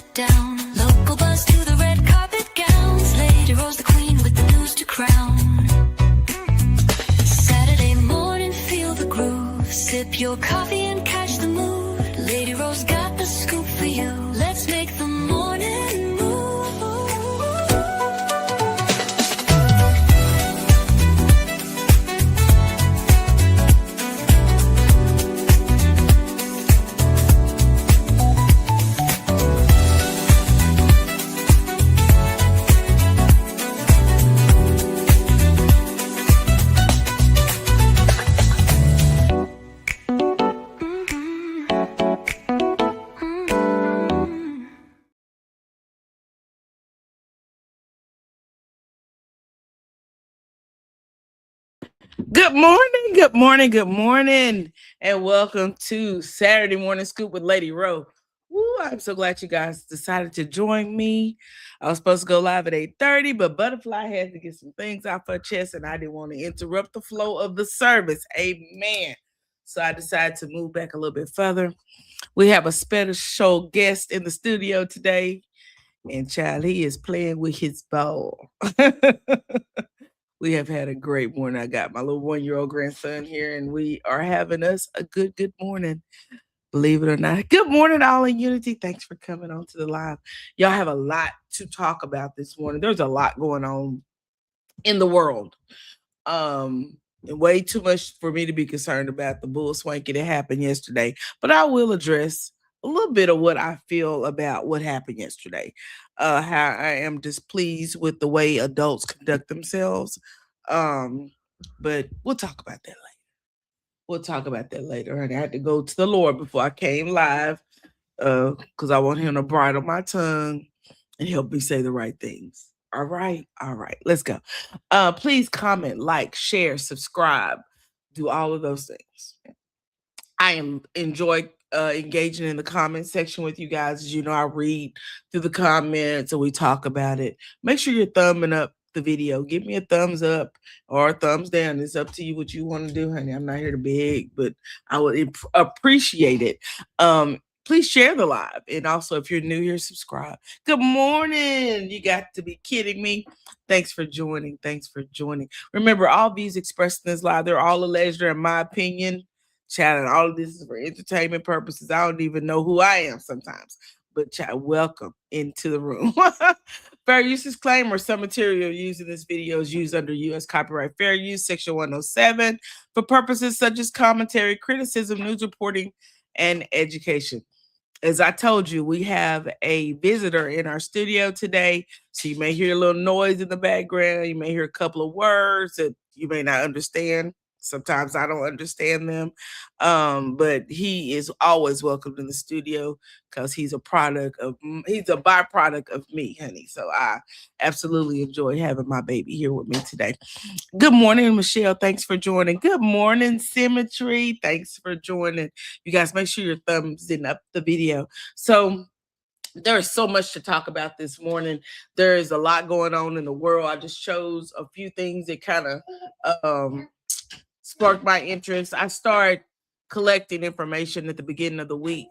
sit down. Local bus to the red carpet gowns. Lady Rose the queen with the news to crown. Saturday morning, feel the groove. Sip your coffee and catch the mood. Lady Rose got the scoop for you. Let's make the morning move. Good morning, good morning, good morning, and welcome to Saturday Morning Scoop with Lady Rowe. Woo, I'm so glad you guys decided to join me. I was supposed to go live at 8:30, but Butterfly had to get some things off her chest, and I didn't want to interrupt the flow of the service. Amen. So I decided to move back a little bit further. We have a special guest in the studio today, and child, he is playing with his ball. We have had a great morning. I got my little 1-year-old grandson here, and we are having us a good morning. Believe it or not. Good morning, all in unity. Thanks for coming on to the live. Y'all have a lot to talk about this morning. There's a lot going on in the world. Way too much for me to be concerned about the bull swanky that happened yesterday. But I will address a little bit of what I feel about what happened yesterday. How I am displeased with the way adults conduct themselves. But we'll talk about that later. We'll talk about that later. And I had to go to the Lord before I came live because I want him to bridle my tongue and help me say the right things. All right. All right. Let's go. Please comment, like, share, subscribe, do all of those things. I enjoy engaging in the comment section with you guys. As you know, I read through the comments and we talk about it. Make sure you're thumbing up the video. Give me a thumbs up or a thumbs down. It's up to you what you want to do, honey. I'm not here to beg, but I would appreciate it. Please share the live. And also, if you're new here, subscribe. Good morning. You got to be kidding me. Thanks for joining. Thanks for joining. Remember, all views expressed in this live, they're all alleged, in my opinion. Child, and all of this is for entertainment purposes. I don't even know who I am sometimes. But child, welcome into the room. Fair use disclaimer: some material used in this video is used under U.S. Copyright Fair Use, Section 107, for purposes such as commentary, criticism, news reporting, and education. As I told you, we have a visitor in our studio today. So you may hear a little noise in the background. You may hear a couple of words that you may not understand. Sometimes I don't understand them. But he is always welcome in the studio because he's a byproduct of me, honey. So I absolutely enjoy having my baby here with me today. Good morning, Michelle. Thanks for joining. Good morning, Symmetry. Thanks for joining. You guys, make sure your thumbs in up the video. So there is so much to talk about this morning. There is a lot going on in the world. I just chose a few things that kind of sparked my interest. I started collecting information at the beginning of the week.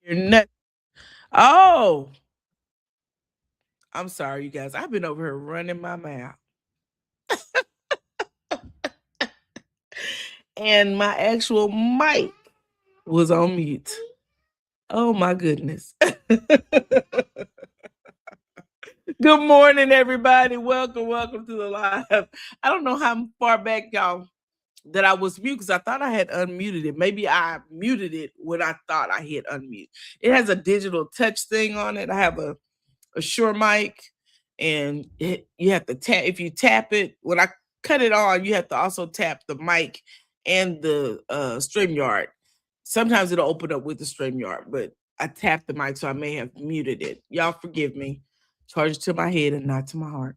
You're not. Oh, I'm sorry, you guys. I've been over here running my mouth, and my actual mic was on mute. Oh my goodness. Good morning, everybody. Welcome to the live. I don't know how far back y'all that I was mute because I thought I had unmuted it. Maybe I muted it when I thought I hit unmute. It has a digital touch thing on it. I have a Shure mic, and you have to tap. If you tap it, when I cut it on, you have to also tap the mic and the StreamYard. Sometimes it'll open up with the StreamYard, but I tapped the mic, so I may have muted it. Y'all forgive me. Charge it to my head and not to my heart.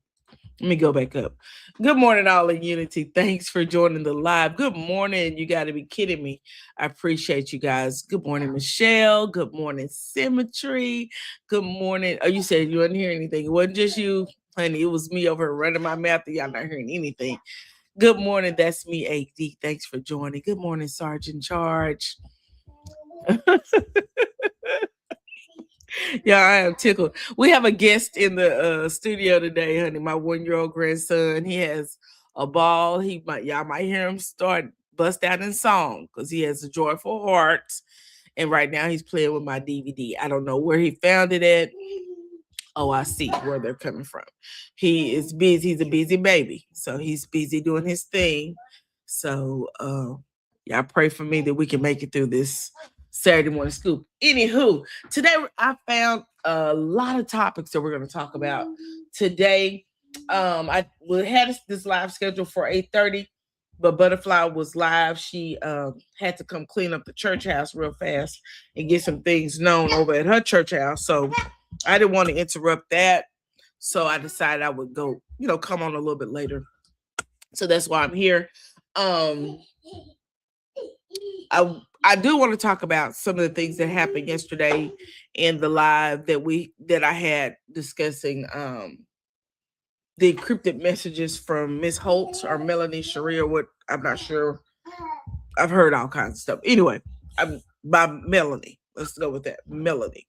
Let me go back up. Good morning, all in unity. Thanks for joining the live. Good morning. You got to be kidding me. I appreciate you guys. Good morning, Michelle. Good morning, Symmetry. Good morning. Oh, you said you didn't hear anything. It wasn't just you, honey. It was me over here running my mouth and y'all not hearing anything. Good morning. That's me, AD. Thanks for joining. Good morning, Sergeant Charge. Yeah, I am tickled. We have a guest in the studio today, honey. My 1-year-old grandson. He has a ball. Y'all might hear him bust out in song because he has a joyful heart. And right now he's playing with my DVD. I don't know where he found it at. Oh, I see where they're coming from. He is busy. He's a busy baby. So he's busy doing his thing. So y'all pray for me that we can make it through this Saturday morning scoop. Anywho, today I found a lot of topics that we're going to talk about today. I had this live scheduled for 8:30, but Butterfly was live. She had to come clean up the church house real fast and get some things known over at her church house. So I didn't want to interrupt that. So I decided I would go, come on a little bit later. So that's why I'm here. I do want to talk about some of the things that happened yesterday in the live that I had discussing the encrypted messages from Miss Holt or Melanie Sharia. What I'm not sure. I've heard all kinds of stuff. Anyway, by Melanie. Let's go with that, Melanie.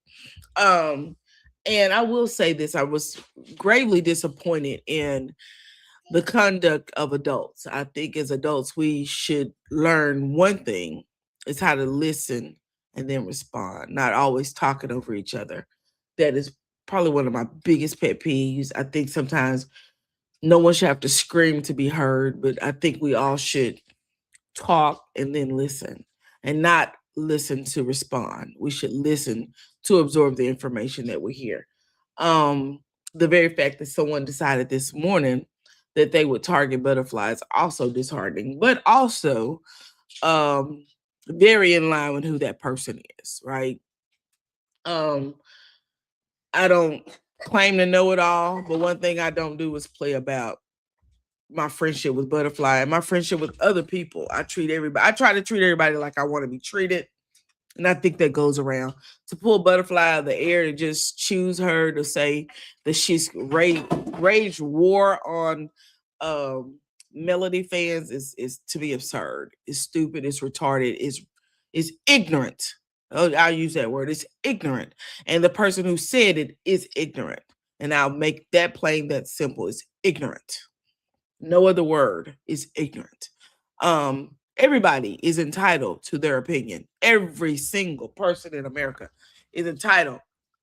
And I will say this: I was gravely disappointed in the conduct of adults. I think as adults, we should learn one thing is how to listen and then respond, not always talking over each other. That is probably one of my biggest pet peeves. I think sometimes no one should have to scream to be heard, but I think we all should talk and then listen and not listen to respond. We should listen to absorb the information that we hear. The very fact that someone decided this morning that they would target Butterfly is also disheartening, but also very in line with who that person is, right? I don't claim to know it all, but one thing I don't do is play about my friendship with Butterfly and my friendship with other people. I try to treat everybody like I want to be treated. And I think that goes around. To pull Butterfly out of the air and just choose her to say that she's rage war on Melody fans is to be absurd. It's stupid. It's retarded. It's ignorant. I'll use that word. It's ignorant. And the person who said it is ignorant. And I'll make that plain, that simple. It's ignorant. No other word is ignorant. Everybody is entitled to their opinion. Every single person in America is entitled.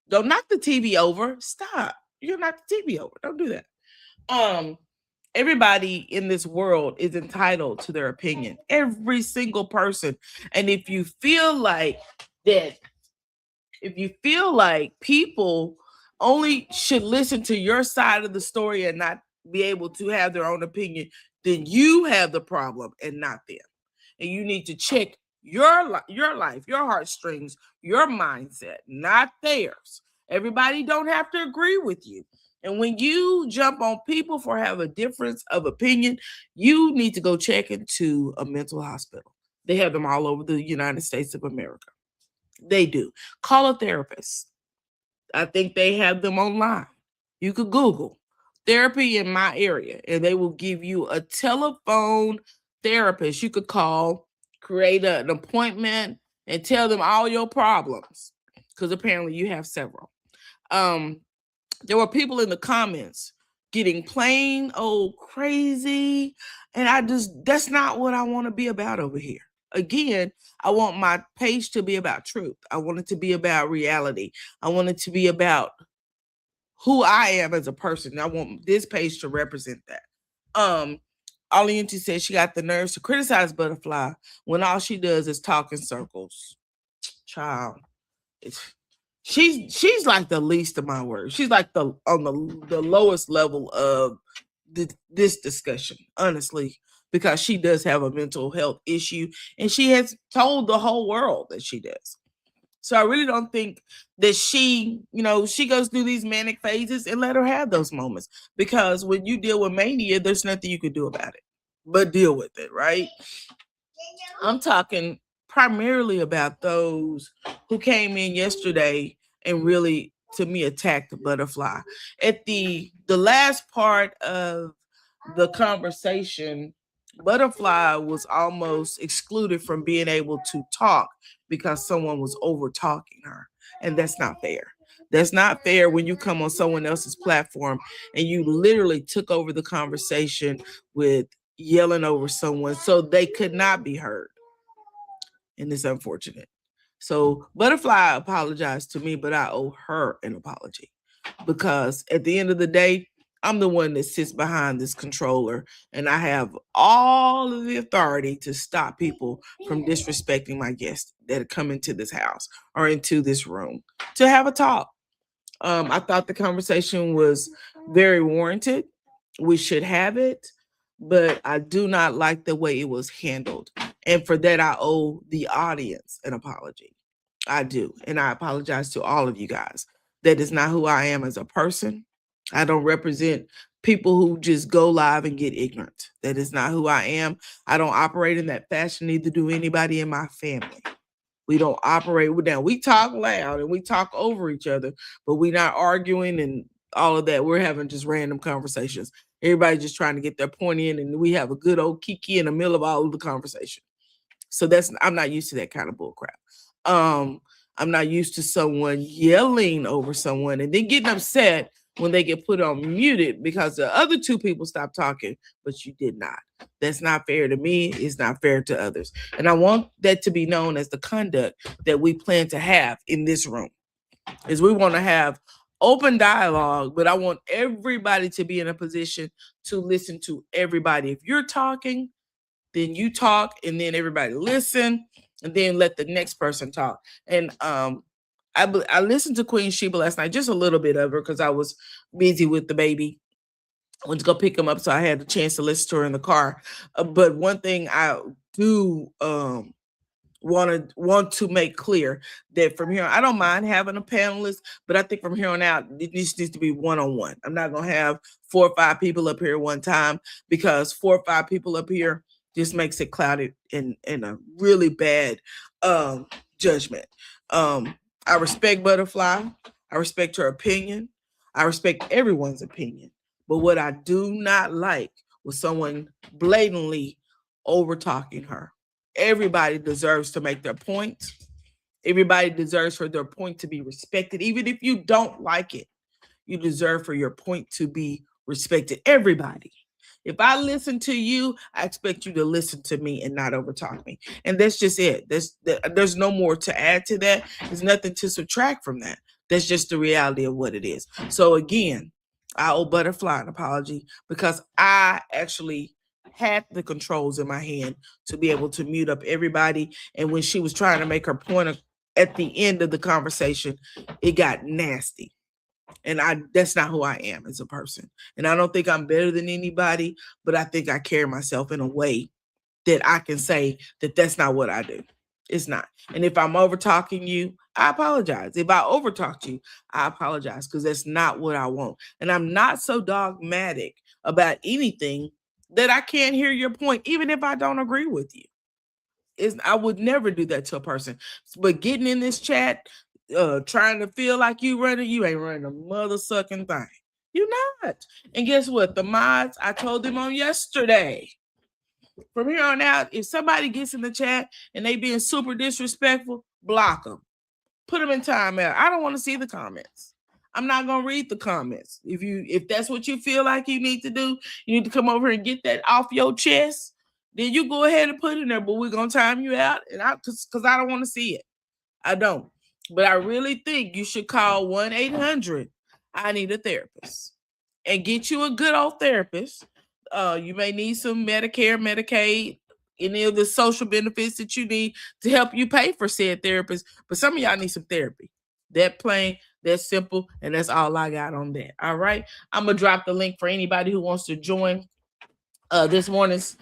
Don't knock the TV over. Stop. You're not the TV over. Don't do that. Everybody in this world is entitled to their opinion. Every single person. And if you feel like people only should listen to your side of the story and not be able to have their own opinion, then you have the problem and not them. And you need to check your life, your heartstrings, your mindset, not theirs. Everybody don't have to agree with you. And when you jump on people for having a difference of opinion, you need to go check into a mental hospital. They have them all over the United States of America. They do. Call a therapist. I think they have them online. You could Google therapy in my area, and they will give you a telephone therapist you could call, create an appointment, and tell them all your problems. because apparently you have several. There were people in the comments getting plain old crazy, and that's not what I want to be about over here. Again, I want my page to be about truth. I want it to be about reality. I want it to be about who I am as a person. I want this page to represent that. Alienti said she got the nerves to criticize Butterfly when all she does is talk in circles. Child, she's like the least of my worries. She's like the lowest level of this discussion, honestly, because she does have a mental health issue, and she has told the whole world that she does. So I really don't think that she goes through these manic phases, and let her have those moments, because when you deal with mania, there's nothing you can do about it but deal with it, right? I'm talking primarily about those who came in yesterday and really, to me, attacked the Butterfly. At the last part of the conversation, Butterfly was almost excluded from being able to talk because someone was over talking her. And that's not fair. That's not fair when you come on someone else's platform and you literally took over the conversation with yelling over someone so they could not be heard. And it's unfortunate. So Butterfly apologized to me, but I owe her an apology, because at the end of the day, I'm the one that sits behind this controller, and I have all of the authority to stop people from disrespecting my guests that come into this house or into this room to have a talk. I thought the conversation was very warranted. We should have it, but I do not like the way it was handled. And for that, I owe the audience an apology. I do. And I apologize to all of you guys. That is not who I am as a person. I don't represent people who just go live and get ignorant. That is not who I am. I don't operate in that fashion, neither do anybody in my family. We don't operate with that. We talk loud and we talk over each other, but we're not arguing and all of that. We're having just random conversations. Everybody just trying to get their point in, and we have a good old kiki in the middle of all of the conversation. So I'm not used to that kind of bull crap. I'm not used to someone yelling over someone and then getting upset when they get put on muted because the other two people stopped talking, but you did not. That's not fair to me. It's not fair to others. And I want that to be known as the conduct that we plan to have in this room. Is we want to have open dialogue, but I want everybody to be in a position to listen to everybody. If you're talking, then you talk, and then everybody listen, and then let the next person talk. And I listened to Queen Sheba last night, just a little bit of her, because I was busy with the baby. I went to go pick him up, so I had a chance to listen to her in the car. But one thing I do want to make clear, that from here on, I don't mind having a panelist, but I think from here on out, it needs to be one-on-one. I'm not going to have 4 or 5 people up here at one time, because 4 or 5 people up here just makes it clouded in a really bad judgment. I respect Butterfly. I respect her opinion. I respect everyone's opinion. But what I do not like was someone blatantly over talking her. Everybody deserves to make their point. Everybody deserves for their point to be respected. Even if you don't like it, you deserve for your point to be respected. Everybody. If I listen to you, I expect you to listen to me and not overtalk me. And that's just it. There's no more to add to that. There's nothing to subtract from that. That's just the reality of what it is. So again, I owe Butterfly an apology, because I actually had the controls in my hand to be able to mute up everybody. And when she was trying to make her point at the end of the conversation, it got nasty. And that's not who I am as a person. And I don't think I'm better than anybody, but I think I carry myself in a way that I can say that that's not what I do. It's not. And if I'm over talking you, I apologize. If I over talked you, I apologize, because that's not what I want. And I'm not so dogmatic about anything that I can't hear your point, even if I don't agree with you. I would never do that to a person. But getting in this chat, trying to feel like you ain't running a mother sucking thing. You're not. And guess what? The mods, I told them on yesterday, from here on out, if somebody gets in the chat and they being super disrespectful, block them. Put them in timeout. I don't want to see the comments. I'm not gonna read the comments. If that's what you feel like you need to do, you need to come over and get that off your chest. Then you go ahead and put it in there. But we're gonna time you out, and because I don't want to see it. I don't. But I really think you should call 1-800. I need a therapist, and get you a good old therapist. You may need some Medicare, Medicaid, any of the social benefits that you need to help you pay for said therapist. But some of y'all need some therapy. That plain, that's simple, and that's all I got on that. All right. I'm gonna drop the link for anybody who wants to join this morning's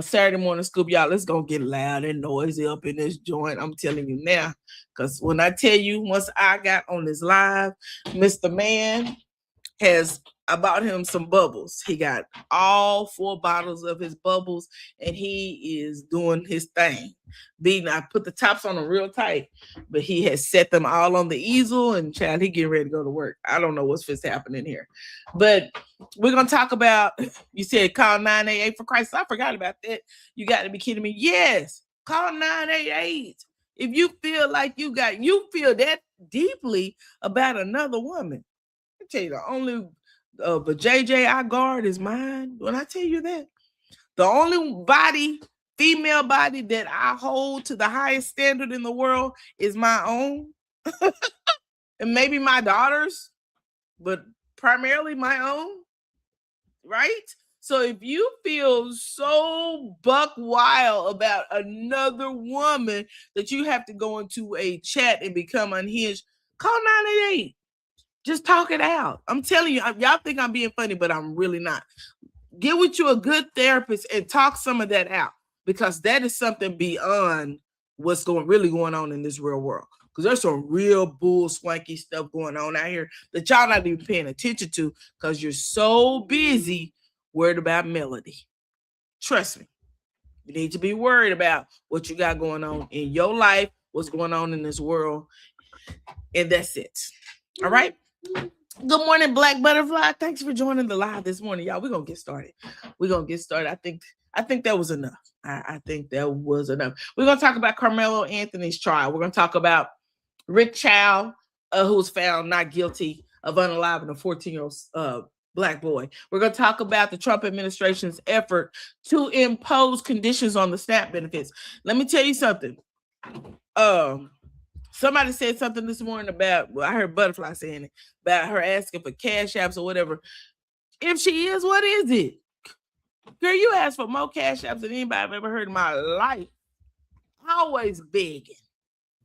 Saturday morning scoop. Y'all, let's go get loud and noisy up in this joint. I'm telling you now, because when I tell you, once I got on this live, Mr. Man I bought him some bubbles. He got all 4 bottles of his bubbles, and he is doing his thing. I put the tops on them real tight, but he has set them all on the easel, and child, he getting ready to go to work. I don't know what's happening here, but we're gonna talk about. You said call 988 for Christ. I forgot about that. You got to be kidding me. Yes, call 988 if you feel like you feel that deeply about another woman. I tell you, the only but JJ I guard is mine. When I tell you that, the only female body that I hold to the highest standard in the world is my own, and maybe my daughter's, but primarily my own, right? So if you feel so buck wild about another woman that you have to go into a chat and become unhinged, call 988. Just talk it out. I'm telling you, y'all think I'm being funny, but I'm really not. Get with you a good therapist and talk some of that out, because that is something beyond what's really going on in this real world. Because there's some real bull swanky stuff going on out here that y'all not even paying attention to because you're so busy worried about Melody. Trust me, you need to be worried about what you got going on in your life, what's going on in this world, and that's it. All right. Good morning, Black Butterfly. Thanks for joining the live this morning, y'all. We're gonna get started. I think that was enough. I think that was enough. We're gonna talk about Carmelo Anthony's trial. We're gonna talk about Rick Chow, who was found not guilty of unaliving a 14-year-old Black boy. We're gonna talk about the Trump administration's effort to impose conditions on the SNAP benefits. Let me tell you something. Somebody said something this morning about, I heard Butterfly saying it, about her asking for cash apps or whatever. If she is, what is it? Girl, you ask for more cash apps than anybody I've ever heard in my life. Always begging.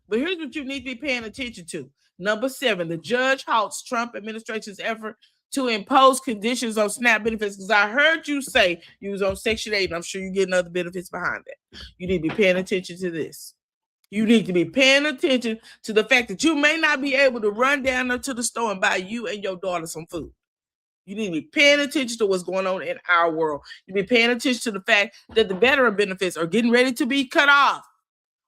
But here's what you need to be paying attention to. Number 7, the judge halts Trump administration's effort to impose conditions on SNAP benefits. Because I heard you say you was on Section 8, and I'm sure you're getting other benefits behind that. You need to be paying attention to this. You need to be paying attention to the fact that you may not be able to run down there to the store and buy you and your daughter some food. You need to be paying attention to what's going on in our world. You need to be paying attention to the fact that the veteran benefits are getting ready to be cut off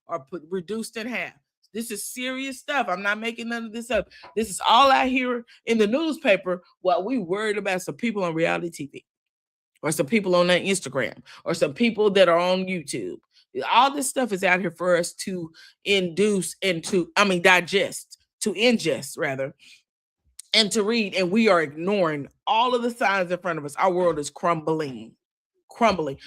or reduced in half. This is serious stuff. I'm not making none of this up. This is all I hear in the newspaper while we worried about some people on reality TV or some people on Instagram or some people that are on YouTube. All this stuff is out here for us to digest, to ingest rather, and to read. And we are ignoring all of the signs in front of us. Our world is crumbling. The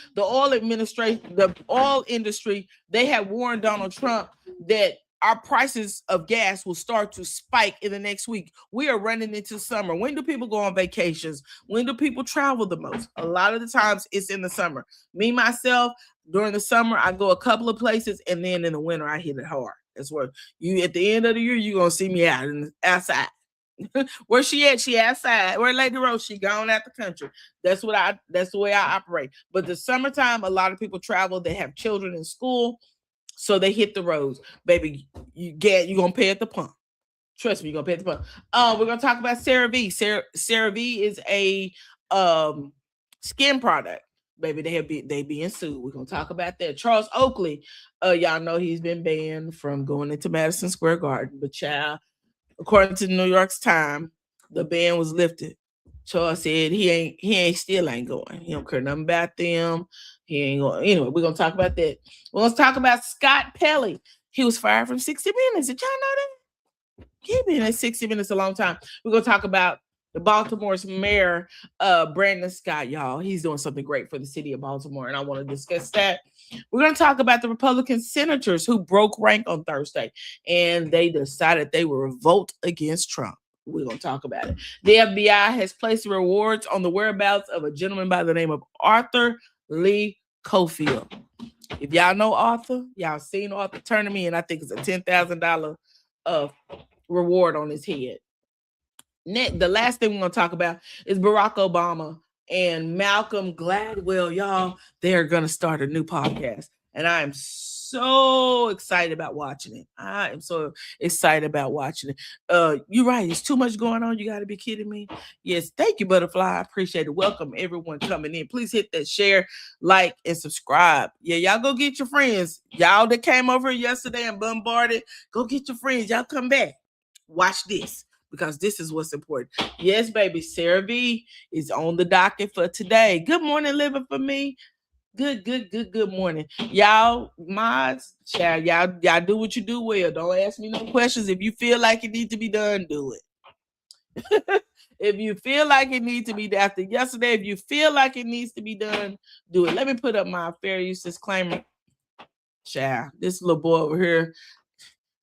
oil industry, they have warned Donald Trump that our prices of gas will start to spike in the next week. We are running into summer. When do people go on vacations? When do people travel the most? A lot of the times it's in the summer. Me, myself, during the summer, I go a couple of places, and then in the winter, I hit it hard. That's where at the end of the year, you're going to see me outside. Where she at? She outside. Where Lady Rose? She gone out the country. That's the way I operate. But the summertime, a lot of people travel. They have children in school, so they hit the roads. Baby, you're going to pay at the pump. Trust me, you're going to pay at the pump. We're going to talk about CeraVe. CeraVe is a skin product. Baby, they being sued. We're going to talk about that. Charles Oakley, y'all know he's been banned from going into Madison Square Garden. But child, according to the New York Times, the ban was lifted. Charles said he still ain't going. He don't care nothing about them. He ain't going. Anyway, we're going to talk about that. We're going to talk about Scott Pelley. He was fired from 60 Minutes. Did y'all know that? Keep being at 60 minutes a long time. We're gonna talk about the Baltimore's mayor, Brandon Scott, y'all. He's doing something great for the city of Baltimore, and I want to discuss that. We're going to talk about the Republican senators who broke rank on Thursday, and they decided they would revolt against Trump. We're going to talk about it. The FBI has placed rewards on the whereabouts of a gentleman by the name of Arthur Lee Cofield. If y'all know Arthur, y'all seen Arthur turn to me, and I think it's a $10,000 reward on his head. The last thing we're going to talk about is Barack Obama and Malcolm Gladwell. Y'all, they're going to start a new podcast, and I am so excited about watching it. I am so excited about watching it. You're right. It's too much going on. You got to be kidding me. Yes. Thank you, Butterfly. I appreciate it. Welcome everyone coming in. Please hit that share, like, and subscribe. Yeah, y'all go get your friends. Y'all that came over yesterday and bombarded, go get your friends. Y'all come back. Watch this, because this is what's important. Yes, baby. Sarah V is on the docket for today. Good morning, living for me. Good morning. Y'all, mods, child, y'all do what you do well. Don't ask me no questions. If you feel like it needs to be done, do it. If you feel like it needs to be done, after yesterday, if you feel like it needs to be done, do it. Let me put up my fair use disclaimer. Child, this little boy over here,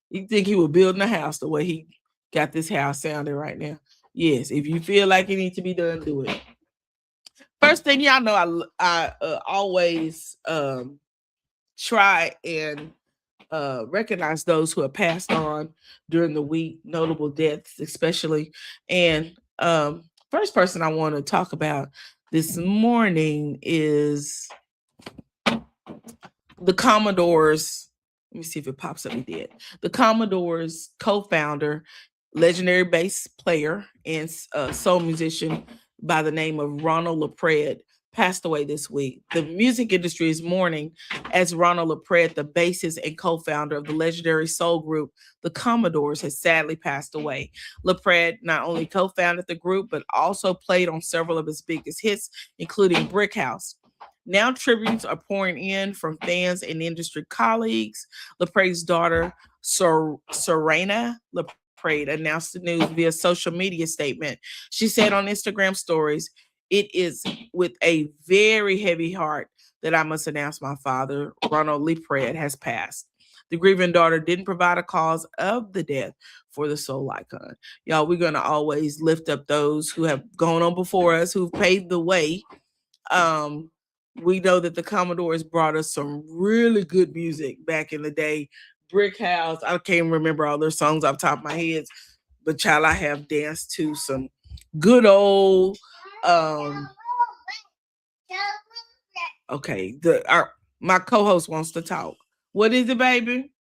you think he was building a house the way he got this house sounding right now. Yes, if you feel like it needs to be done, do it. First thing, y'all know, I always try and recognize those who have passed on during the week, notable deaths especially. And first person I want to talk about this morning is the Commodores. Let me see if it pops up. It did. The Commodores co-founder, legendary bass player, and soul musician by the name of Ronald LaPrade passed away this week. The music industry is mourning as Ronald LaPrade, the bassist and co-founder of the legendary soul group, the Commodores, has sadly passed away. LaPrade not only co-founded the group, but also played on several of his biggest hits, including Brick House. Now tributes are pouring in from fans and industry colleagues. LaPrade's daughter, Serena LaPrade, announced the news via social media statement. She said on Instagram stories, "It is with a very heavy heart that I must announce my father, Ronald LaPrade, has passed." The grieving daughter didn't provide a cause of the death for the soul icon. Y'all, we're going to always lift up those who have gone on before us, who've paved the way. We know that the Commodores brought us some really good music back in the day. Brick House, I can't remember all their songs off the top of my head, but child, I have danced to some good old okay, my co-host wants to talk. What is it, baby?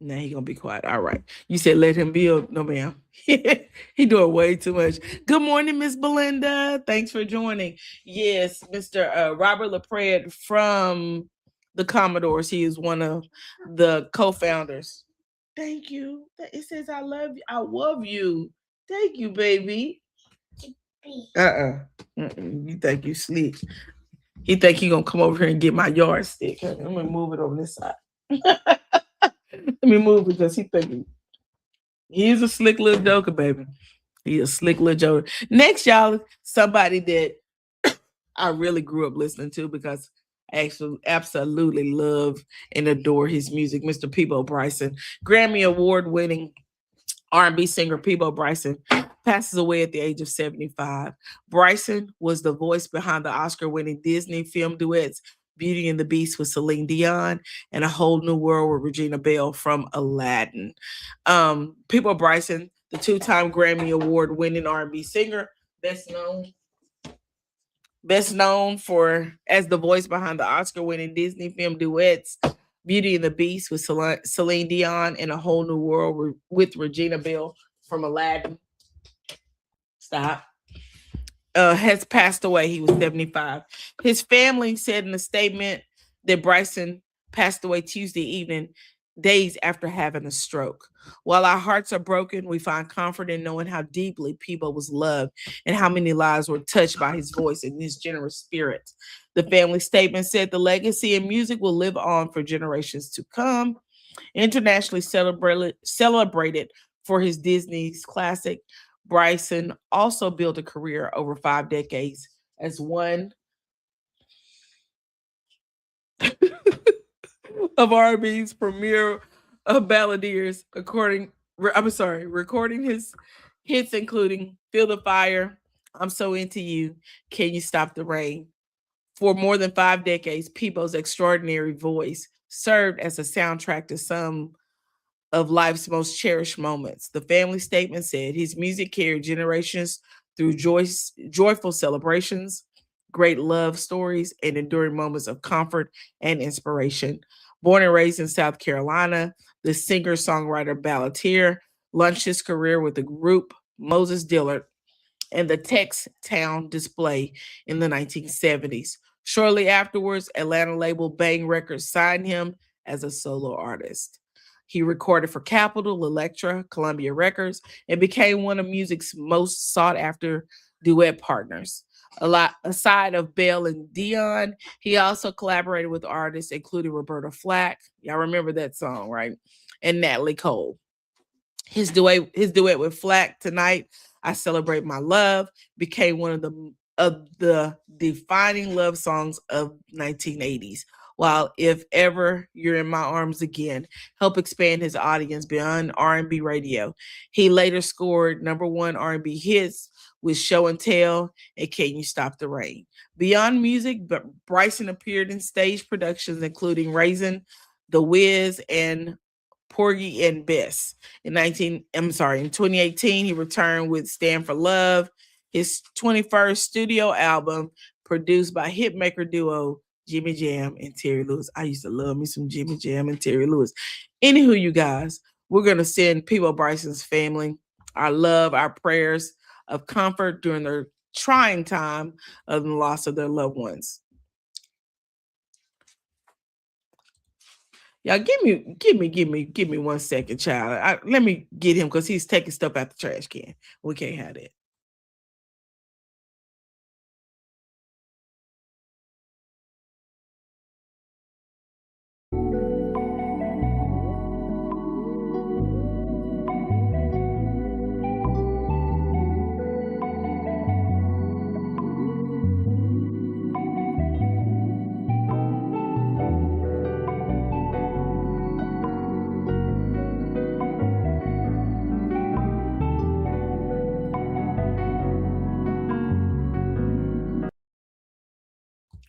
Now he gonna be quiet. All right. You said let him build. No, ma'am. He doing way too much. Good morning, Miss Belinda. Thanks for joining. Yes, Mr. Robert LaPrade from the Commodores. He is one of the co-founders. Thank you. It says I love you. I love you. Thank you, baby. You think you sleep. He think he gonna come over here and get my yardstick. I'm gonna move it over this side. Let me move it because he thinking he's a slick little joker, baby. He's a slick little joker. Next, y'all, somebody that I really grew up listening to because I actually absolutely love and adore his music, Mr. Peabo Bryson. Grammy Award-winning R&B singer Peabo Bryson passes away at the age of 75. Bryson was the voice behind the Oscar-winning Disney film duets Beauty and the Beast with Celine Dion and A Whole New World with Regina Bell from Aladdin. Peabo Bryson, the two-time Grammy Award-winning R&B singer, best known for as the voice behind the Oscar-winning Disney film duets Beauty and the Beast with Celine Dion and A Whole New World with Regina Bell from Aladdin. Stop. Has passed away. He was 75. His family said in a statement that Bryson passed away Tuesday evening, days after having a stroke. While our hearts are broken, we find comfort in knowing how deeply Peabo was loved and how many lives were touched by his voice and his generous spirit. The family statement said the legacy in music will live on for generations to come. Internationally celebrated for his Disney's classic, Bryson also built a career over 5 decades as one of R&B's premier balladeers, recording his hits including "Feel the Fire," "I'm So Into You," "Can You Stop the Rain." For more than 5 decades, Peebo's extraordinary voice served as a soundtrack to some of life's most cherished moments. The family statement said his music carried generations through joyful celebrations, great love stories, and enduring moments of comfort and inspiration. Born and raised in South Carolina, the singer songwriter balladeer launched his career with the group Moses Dillard and the Tex Town Display in the 1970s. Shortly afterwards, Atlanta label Bang Records signed him as a solo artist. He recorded for Capitol, Elektra, Columbia Records, and became one of music's most sought after duet partners. Aside of Bell and Dion, he also collaborated with artists including Roberta Flack. Y'all remember that song, right? And Natalie Cole. His duet with Flack, "Tonight I Celebrate My Love," became one of the defining love songs of 1980s. While "If Ever You're in My Arms Again" helped expand his audience beyond R&B radio. He later scored number one R&B hits with "Show and Tell" and "Can You Stop the Rain." Beyond music, but Bryson appeared in stage productions including "Raisin," "The Wiz," and Porgy and Bess. In 2018, he returned with "Stand for Love," his 21st studio album, produced by hitmaker duo Jimmy Jam and Terry Lewis. I used to love me some Jimmy Jam and Terry Lewis. Anywho, you guys, we're gonna send Peebo Bryson's family our love, our prayers of comfort during their trying time of the loss of their loved ones. Y'all give me 1 second, child. Let me get him because he's taking stuff out the trash can. We can't have that.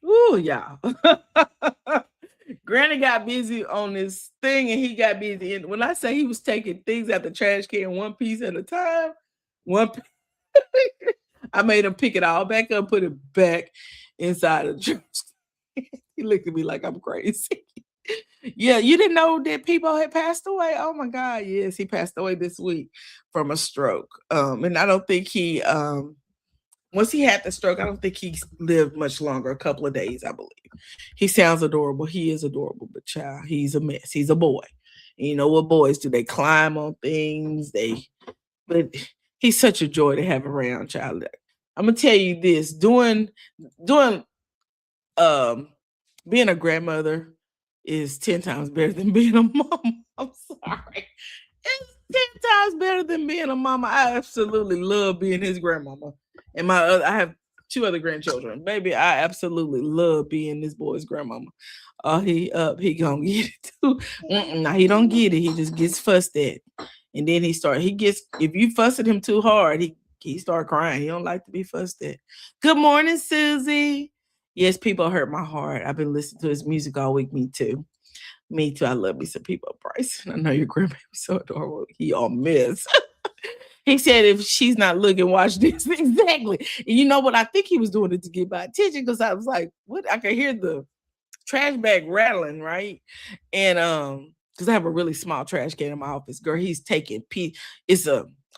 Ooh, y'all. Granny got busy on this thing and he got busy. And when I say he was taking things out the trash can one piece at a time, one p- I made him pick it all back up, put it back inside of the trash can. He looked at me like I'm crazy. Yeah, you didn't know that people had passed away? Oh my God, yes, he passed away this week from a stroke. And I don't think he once he had the stroke, I don't think he lived much longer, a couple of days, I believe. He sounds adorable. He is adorable, but child, he's a mess. He's a boy. And you know what boys do? They climb on things. But he's such a joy to have around, child. I'm gonna tell you this: doing um being a grandmother is 10 times better than being a mom. I'm sorry. It's 10 times better than being a mama. I absolutely love being his grandmama. And I have two other grandchildren. Baby, I absolutely love being this boy's grandmama. He gonna get it too. No, he don't get it. He just gets fussed at. And then if you fuss at him too hard, he start crying. He don't like to be fussed at. Good morning, Susie. Yes, people hurt my heart. I've been listening to his music all week. Me too. Me too. I love me some Peebo Bryson. I know your grandbaby's so adorable. He all miss. He said, if she's not looking, watch this. Exactly. And you know what? I think he was doing it to get my attention because I was like, what? I could hear the trash bag rattling, right? And because I have a really small trash can in my office. Girl, he's taking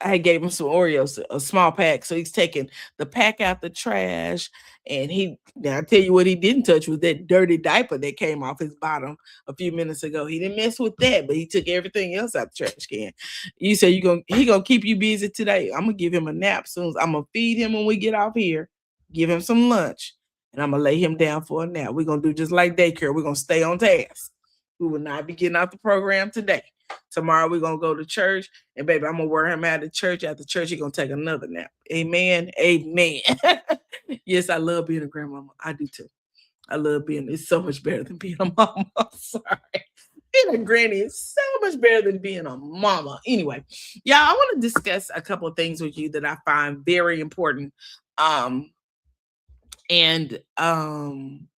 I gave him some Oreos, a small pack. So he's taking the pack out the trash. And now I tell you what he didn't touch was that dirty diaper that came off his bottom a few minutes ago. He didn't mess with that, but he took everything else out the trash can. You say he gonna keep you busy today. I'm gonna give him a nap soon. I'm gonna feed him when we get off here, give him some lunch, and I'm gonna lay him down for a nap. We're gonna do just like daycare. We're gonna stay on task. We will not be getting out the program today. Tomorrow we're gonna go to church, and baby, I'm gonna wear him out of church. After church, he's gonna take another nap. Amen. Amen. Yes, I love being a grandmama. I do too. I love being. It's so much better than being a mama. I'm sorry. Being a granny is so much better than being a mama. Anyway, yeah, I want to discuss a couple of things with you that I find very important. And I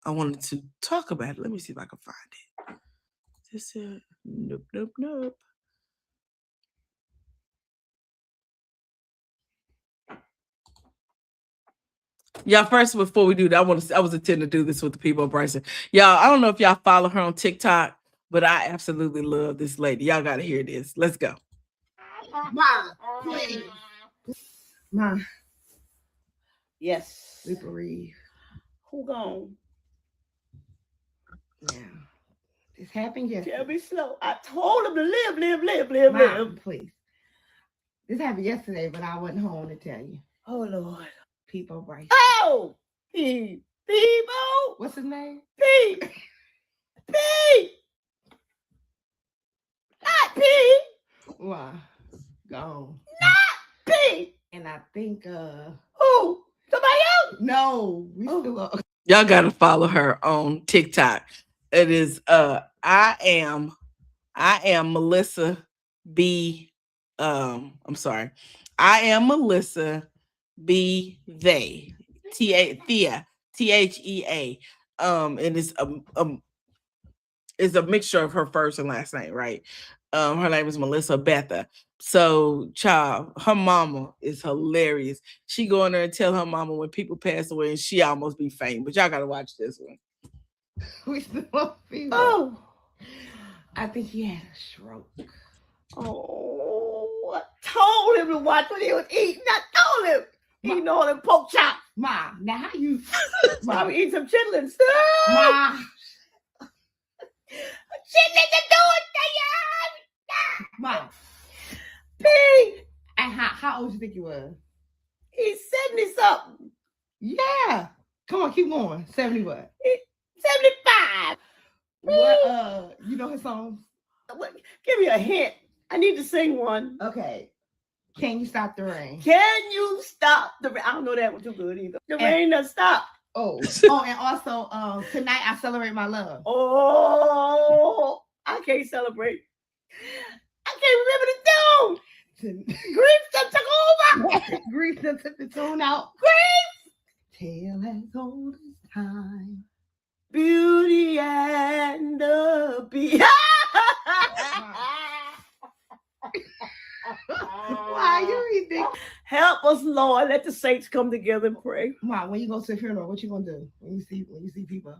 wanted to talk about it. Let me see if I can find it. This is nope. Y'all, first, before we do that, I was intending to do this with the people of Bryson. Y'all, I don't know if y'all follow her on TikTok, but I absolutely love this lady. Y'all gotta hear this. Let's go. Ma, please. Ma. Yes. We bereave. Who gone? Yeah. This happened yesterday. Tell me slow. I told him to live. Ma, please. This happened yesterday, but I wasn't home to tell you. Oh, Lord. People Bryson. Oh! People! What's his name? Pete! Pete! Not Pete! Why? Gone. Not Pete! And I think Who? Somebody else? no, we still are. Y'all gotta follow her on TikTok. It is I am Melissa B. I'm sorry. I am Melissa B. They. Thea. THEA. And it's a mixture of her first and last name, right? Her name is Melissa Betha. So, child, her mama is hilarious. She go in there and tell her mama when people pass away, and she almost be faint. But y'all gotta watch this one. We still are people. Oh! I think he had a stroke. Oh, I told him to watch what he was eating. I told him. Eating all them pork chops. Ma, now how you Probably eating some chitlins. Ma, Chitlins are doing things. Ma. Pete! And how old you think you was? He's 70 something. Yeah. Come on, keep going. 70 what? 75. What you know his songs? Give me a hint. I need to sing one. Okay. Can you stop the rain? Can you stop the rain? I don't know that one too good either. The rain doesn't stop. Oh, and also tonight I celebrate my love. Oh, I can't celebrate. I can't remember the tune. Grief done took over. Grief done took the tune out. Grief. Tale as old as time. Beauty and the Beast. Why you ridiculous? Help us, Lord. Let the saints come together and pray. Mom, when you go to the funeral, what you gonna do when you see people? People,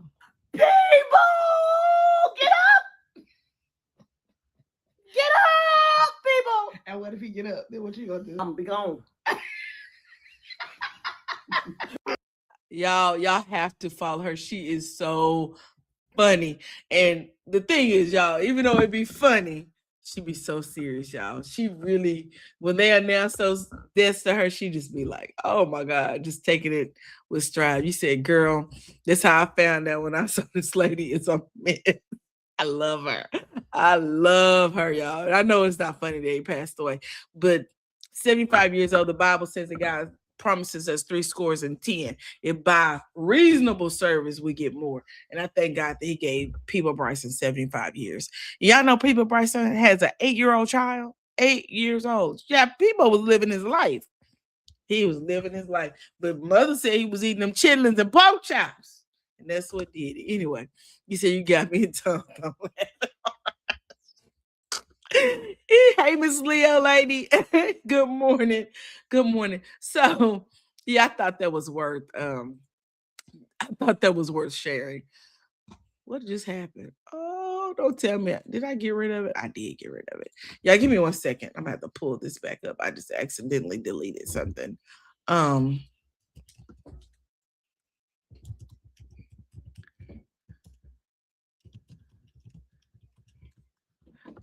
get up! Get up, people! And what if he get up? Then what you gonna do? I'm be gone. Y'all have to follow her. She is so funny. And the thing is, y'all, even though it be funny, she be so serious, y'all. She really, when they announce those deaths to her, she just be like, oh my God, just taking it with stride. You said, girl, that's how I found out when I saw this lady is a man. I love her. I love her, y'all. I know it's not funny that he passed away, but 75 years old, the Bible says that God promises us 70. If by reasonable service we get more. And I thank God that he gave People Bryson 75 years. Y'all know People Bryson has an 8-year-old child. 8 years old. Yeah, People was living his life. He was living his life. But mother said he was eating them chitlins and pork chops. And that's what did it. Anyway, you said you got me in tongue. Hey, Miss Leo lady. Good morning. Good morning. So yeah, I thought that was worth sharing. What just happened? Oh, don't tell me. Did I get rid of it? I did get rid of it. Yeah, give me 1 second. I'm gonna have to pull this back up. I just accidentally deleted something.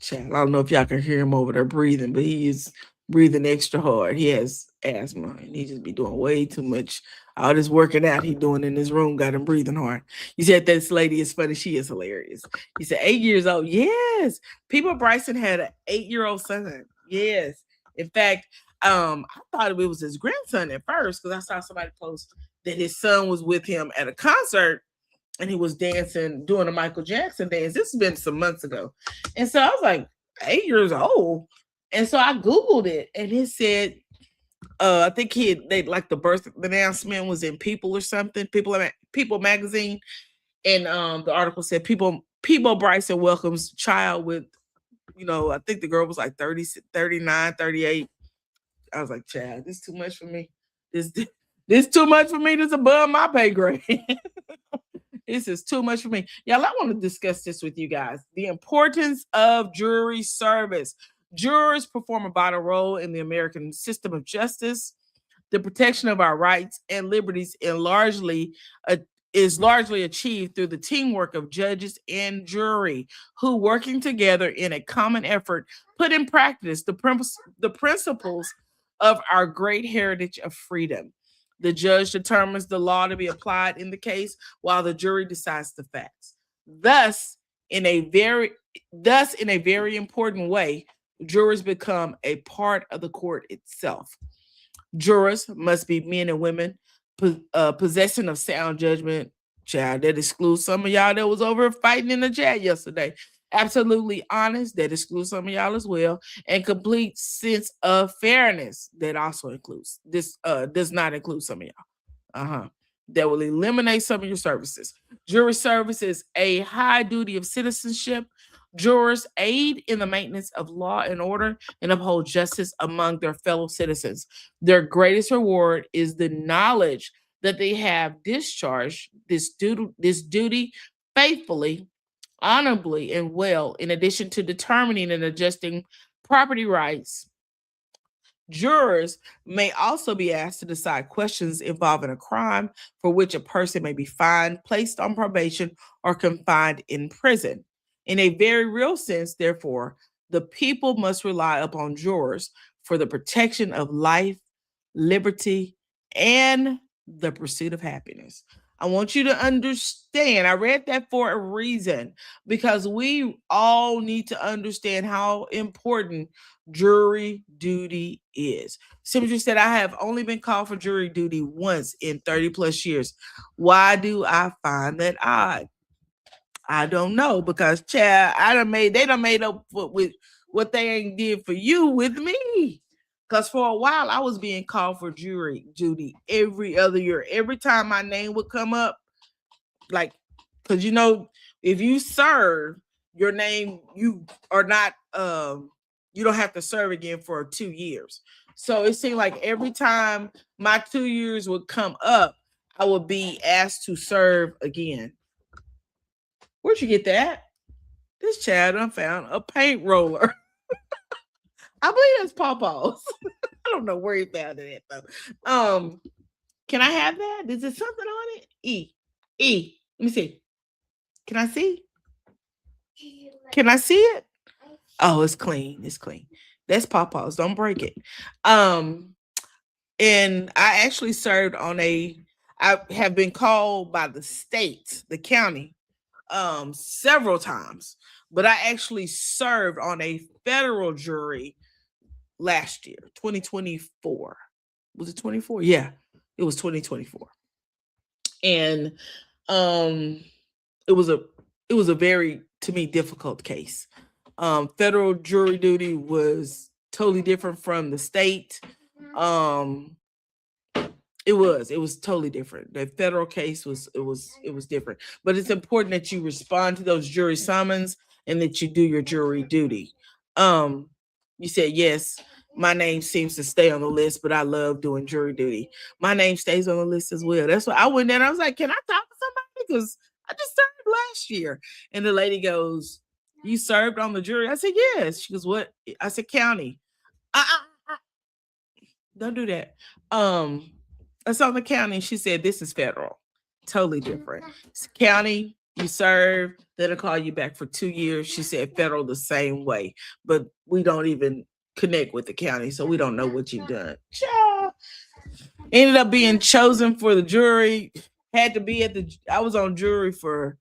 Chat. I don't know if y'all can hear him over there breathing, but he is breathing extra hard. He has asthma and he just be doing way too much. All this working out he doing in his room got him breathing hard. You said this lady is funny. She is hilarious. He said 8 years old. Yes. People Bryson had an 8-year-old son. Yes. In fact, I thought it was his grandson at first because I saw somebody post that his son was with him at a concert and he was dancing, doing a Michael Jackson dance. This has been some months ago. And so I was like, 8 years old. And so I Googled it and it said, I think they like the birth announcement was in People or something, People magazine. And the article said People Bryson welcomes child with, I think the girl was like 30, 39, 38. I was like, child, this is too much for me. This too much for me. This is above my pay grade. This is too much for me. Y'all, I want to discuss this with you guys. The importance of jury service. Jurors perform a vital role in the American system of justice. The protection of our rights and liberties is largely achieved through the teamwork of judges and jury who, working together in a common effort, put in practice the principles of our great heritage of freedom. The judge determines the law to be applied in the case, while the jury decides the facts. Thus, in a very important way, jurors become a part of the court itself. Jurors must be men and women possessing of sound judgment. Child, that excludes some of y'all that was over fighting in the chat yesterday. Absolutely honest, that excludes some of y'all as well, and complete sense of fairness, that also includes this. Does not include some of y'all. That will eliminate some of your services. Jury service is a high duty of citizenship. Jurors aid in the maintenance of law and order and uphold justice among their fellow citizens. Their greatest reward is the knowledge that they have discharged this duty faithfully, honorably, and well, in addition to determining and adjusting property rights. Jurors may also be asked to decide questions involving a crime for which a person may be fined, placed on probation, or confined in prison. In a very real sense, therefore, the people must rely upon jurors for the protection of life, liberty, and the pursuit of happiness. I want you to understand, I read that for a reason, because we all need to understand how important jury duty is. Symmetry said, I have only been called for jury duty once in 30 plus years. Why do I find that odd? I don't know, because child, they done made up with what they ain't did for you with me. Because for a while I was being called for jury duty every other year. Every time my name would come up, like, because if you serve, your name, you are not you don't have to serve again for 2 years. So it seemed like every time my 2 years would come up, I would be asked to serve again. Where'd you get that? This child done found a paint roller. I believe that's Pawpaw's. I don't know where he found it at though. Can I have that? Is there something on it? E. Let me see. Can I see? Can I see it? Oh, it's clean. It's clean. That's Pawpaw's. Don't break it. And I actually served on I have been called by the state, the county, several times, but I actually served on a federal jury last year, 2024. Was it 24? Yeah, it was 2024. And it was a very, to me, difficult case. Federal jury duty was totally different from the state. It was totally different. The federal case was different. But it's important that you respond to those jury summons and that you do your jury duty. You said, yes, my name seems to stay on the list, but I love doing jury duty. My name stays on the list as well. That's why I went there and I was like, can I talk to somebody? Because I just served last year. And the lady goes, you served on the jury? I said, yes. She goes, what? I said, county. Don't do that. It's on the county. She said, this is federal. Totally different. It's county, you serve, then they'll call you back for 2 years. She said federal the same way, but we don't even connect with the county, so we don't know what you've done. Child. Ended up being chosen for the jury. Had to be I was on jury for,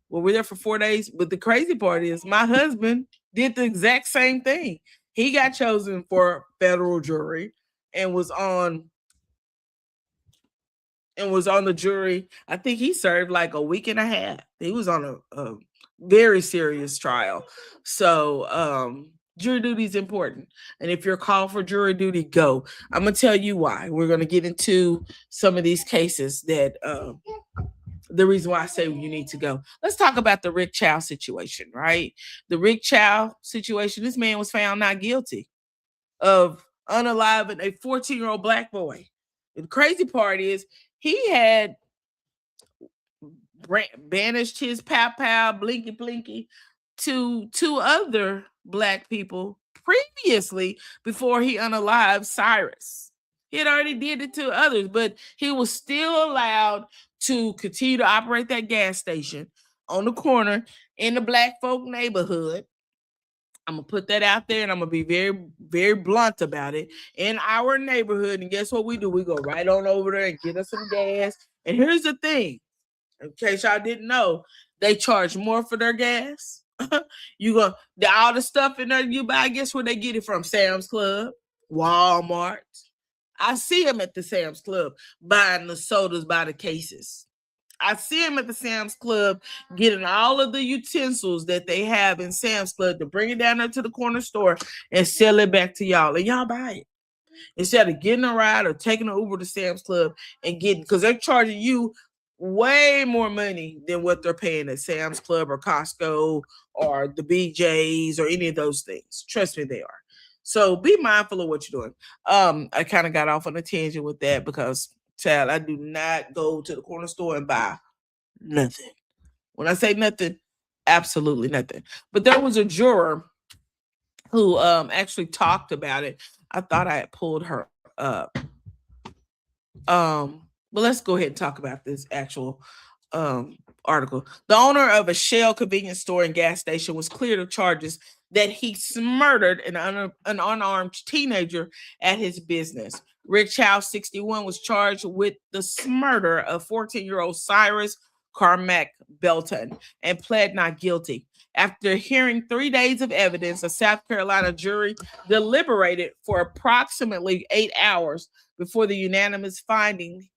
well, we're there for 4 days. But the crazy part is my husband did the exact same thing. He got chosen for federal jury and was on the jury. I think he served like a week and a half. He was on a very serious trial. So jury duty is important. And if you're called for jury duty, go. I'm going to tell you why. We're going to get into some of these cases that the reason why I say you need to go. Let's talk about the Rick Chow situation, right? The Rick Chow situation, this man was found not guilty of unaliving a 14-year-old black boy. The crazy part is he had banished his pow blinky blinky to 2 other black people previously before he unalived Cyrus. He had already did it to others, but he was still allowed to continue to operate that gas station on the corner in the black folk neighborhood. I'm going to put that out there, and I'm going to be very, very blunt about it. In our neighborhood, and guess what we do? We go right on over there and get us some gas. And here's the thing, in case y'all didn't know, they charge more for their gas. All the stuff in there you buy, guess where they get it from? Sam's Club, Walmart. I see them at the Sam's Club buying the sodas by the cases. I see them at the Sam's Club getting all of the utensils that they have in Sam's Club to bring it down there to the corner store and sell it back to y'all. And y'all buy it. Instead of getting a ride or taking an Uber to Sam's Club and getting, because they're charging you way more money than what they're paying at Sam's Club or Costco or the BJ's or any of those things. Trust me, they are. So be mindful of what you're doing. I kind of got off on a tangent with that because, child, I do not go to the corner store and buy nothing. When I say nothing, absolutely nothing. But there was a juror who actually talked about it. I thought I had pulled her up. But let's go ahead and talk about this actual article. The owner of a Shell convenience store and gas station was cleared of charges that he murdered an unarmed teenager at his business. Rick Chow, 61, was charged with the murder of 14-year-old Cyrus Carmack Belton and pled not guilty. After hearing 3 days of evidence, a South Carolina jury deliberated for approximately 8 hours before the unanimous finding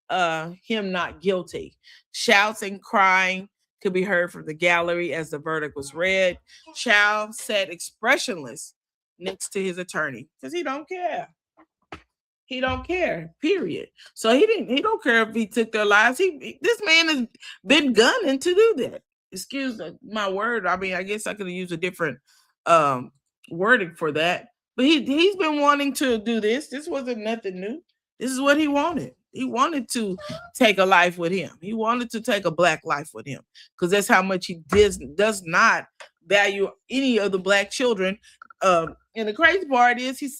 him not guilty. Shouts and crying could be heard from the gallery as the verdict was read. Chow sat expressionless next to his attorney because he don't care. He don't care, period. So he don't care if he took their lives. This man has been gunning to do that. Excuse my word. I mean, I guess I could have used a different wording for that. But he's been wanting to do this. This wasn't nothing new. This is what he wanted. He wanted to take a life with him. He wanted to take a black life with him because that's how much he does not value any of the black children. And the crazy part is he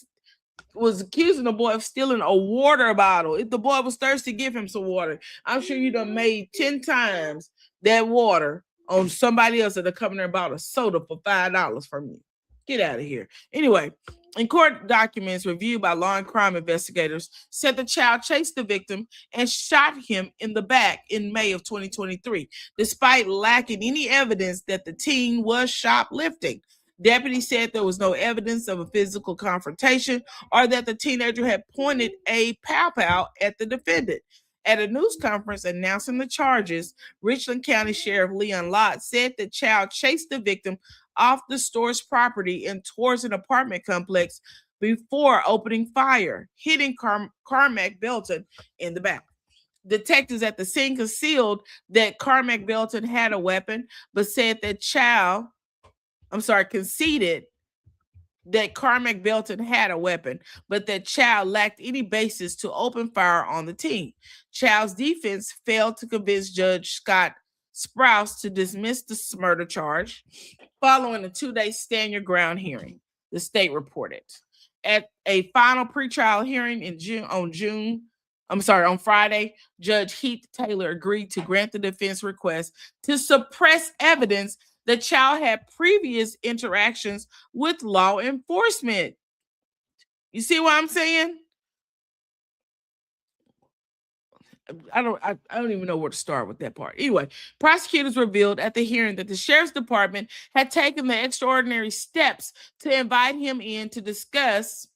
was accusing the boy of stealing a water bottle. If the boy was thirsty, give him some water. I'm sure you done made 10 times that water on somebody else that come in there and bought a soda for $5 from you. Get out of here. Anyway, in court documents reviewed by law and crime investigators said the child chased the victim and shot him in the back in May of 2023, despite lacking any evidence that the teen was shoplifting. Deputies said there was no evidence of a physical confrontation or that the teenager had pointed a pow at the defendant. At a news conference announcing the charges, Richland County Sheriff Leon Lott said the child chased the victim off the store's property and towards an apartment complex before opening fire, hitting Carmack Belton in the back. Detectives at the scene concealed that Carmack Belton had a weapon, but said that conceded that Carmack Belton had a weapon, but that Chow lacked any basis to open fire on the teen. Chow's defense failed to convince Judge Scott Sprouse to dismiss the murder charge following a 2-day stand your ground hearing, the state reported. At a final pretrial hearing on Friday, Judge Heath Taylor agreed to grant the defense request to suppress evidence the child had previous interactions with law enforcement. You see what I'm saying? I don't even know where to start with that part. Anyway, prosecutors revealed at the hearing that the sheriff's department had taken the extraordinary steps to invite him in to discuss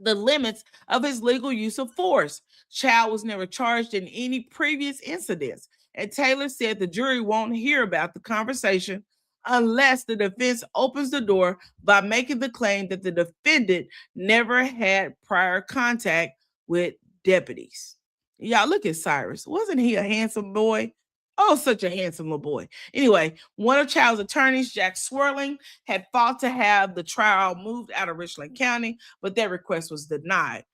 the limits of his legal use of force. Child was never charged in any previous incidents, and Taylor said the jury won't hear about the conversation unless the defense opens the door by making the claim that the defendant never had prior contact with deputies. Y'all look at Cyrus. Wasn't he a handsome boy? Oh, such a handsome little boy. Anyway, one of Child's attorneys, Jack Swerling, had fought to have the trial moved out of Richland County, but that request was denied.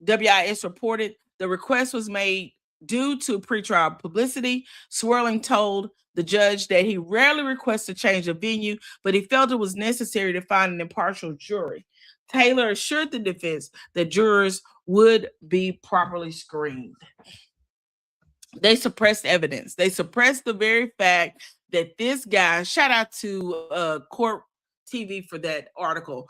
WIS reported the request was made due to pretrial publicity. Swerling told the judge that he rarely requests a change of venue, but he felt it was necessary to find an impartial jury. Taylor assured the defense that jurors would be properly screened. They suppressed evidence. They suppressed the very fact that this guy, shout out to Court TV for that article.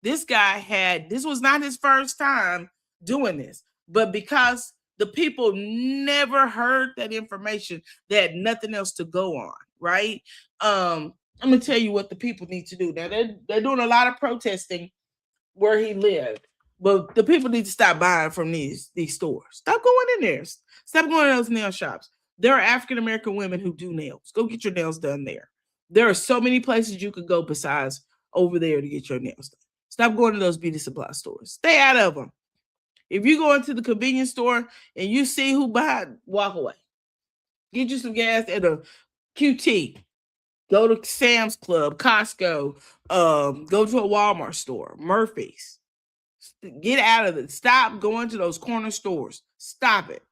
This guy this was not his first time doing this, but because the people never heard that information, they had nothing else to go on, right? I'm gonna tell you what the people need to do. Now they're doing a lot of protesting where he lived, but the people need to stop buying from these stores. Stop going in there. Stop going to those nail shops. There are African American women who do nails. Go get your nails done there. There are so many places you could go besides over there to get your nails done. Stop going to those beauty supply stores. Stay out of them. If you go into the convenience store and you see who behind, walk away. Get you some gas at a QT. Go to Sam's Club, Costco, go to a Walmart store, Murphy's. Get out of it. Stop going to those corner stores. Stop it.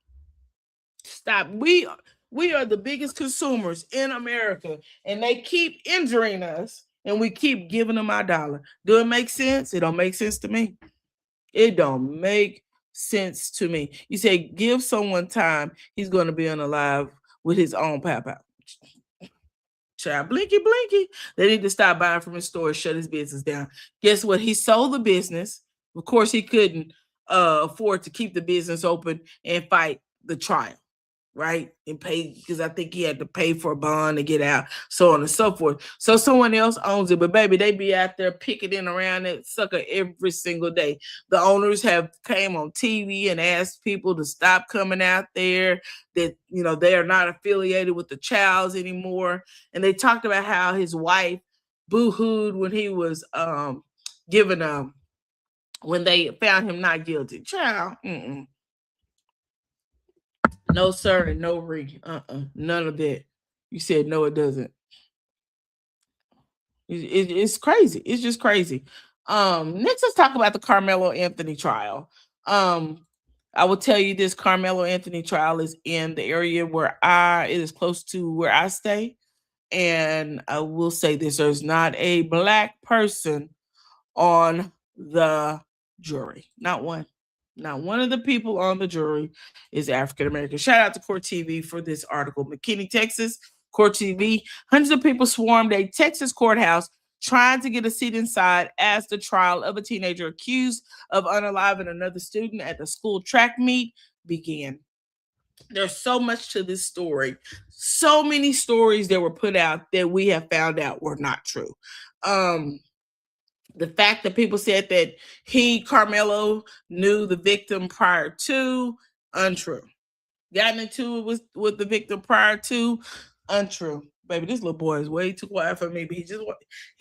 Stop. We are the biggest consumers in America, and they keep injuring us, and we keep giving them our dollar. Do it make sense? It don't make sense to me. It don't make sense to me. You say give someone time, he's going to be unalive with his own pow. Child, blinky. They need to stop buying from his store, shut his business down. Guess what? He sold the business. Of course, he couldn't afford to keep the business open and fight the trial, right? And pay, because I think he had to pay for a bond to get out, so on and so forth. So someone else owns it, but baby, they be out there picketing around that sucker every single day. The owners have came on TV and asked people to stop coming out there, that, you know, they are not affiliated with the Childs anymore. And they talked about how his wife boo-hooed when he was given when they found him not guilty. Child, no sir and no re. None of that. You said no, it doesn't. It's crazy. It's just crazy. Next, let's talk about the Carmelo Anthony trial. I will tell you this: Carmelo Anthony trial is in the area where it is close to where I stay, and I will say this: there's not a black person on the jury. Not one. Not one of the people on the jury is African American. Shout out to Court TV for this article. McKinney, Texas, Court TV. Hundreds of people swarmed a Texas courthouse trying to get a seat inside as the trial of a teenager accused of unaliving another student at the school track meet began. There's so much to this story. So many stories that were put out that we have found out were not true. The fact that people said that Carmelo, knew the victim prior to, untrue. Gotten into it with the victim prior to, untrue. Baby, this little boy is way too quiet for me, but he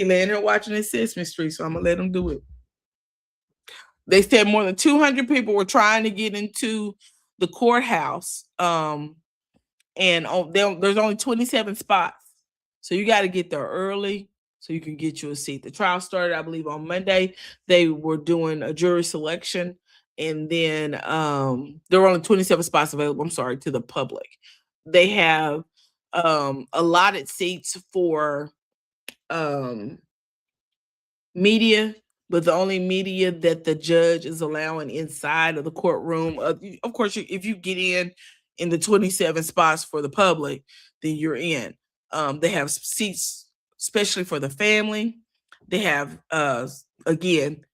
laying here watching his Sesame Street, so I'm gonna let him do it. They said more than 200 people were trying to get into the courthouse, and there's only 27 spots, so you got to get there early so you can get you a seat. The trial started, I believe, on Monday. They were doing a jury selection, and then there were only 27 spots available, to the public. They have allotted seats for media, but the only media that the judge is allowing inside of the courtroom, of course, if you get in the 27 spots for the public, then you're in. They have seats especially for the family. They have again,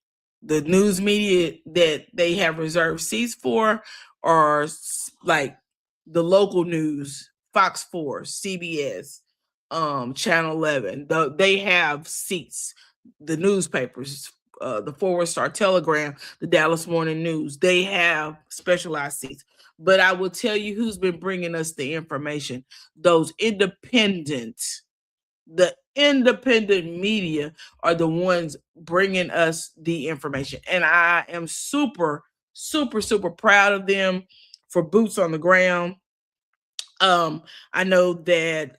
the news media that they have reserved seats for are like the local news, Fox 4, CBS, Channel 11. They have seats. The newspapers, the Forward Star Telegram, the Dallas Morning News, they have specialized seats. But I will tell you who's been bringing us the information. Those the independent media are the ones bringing us the information. And I am super, super, super proud of them for boots on the ground. I know that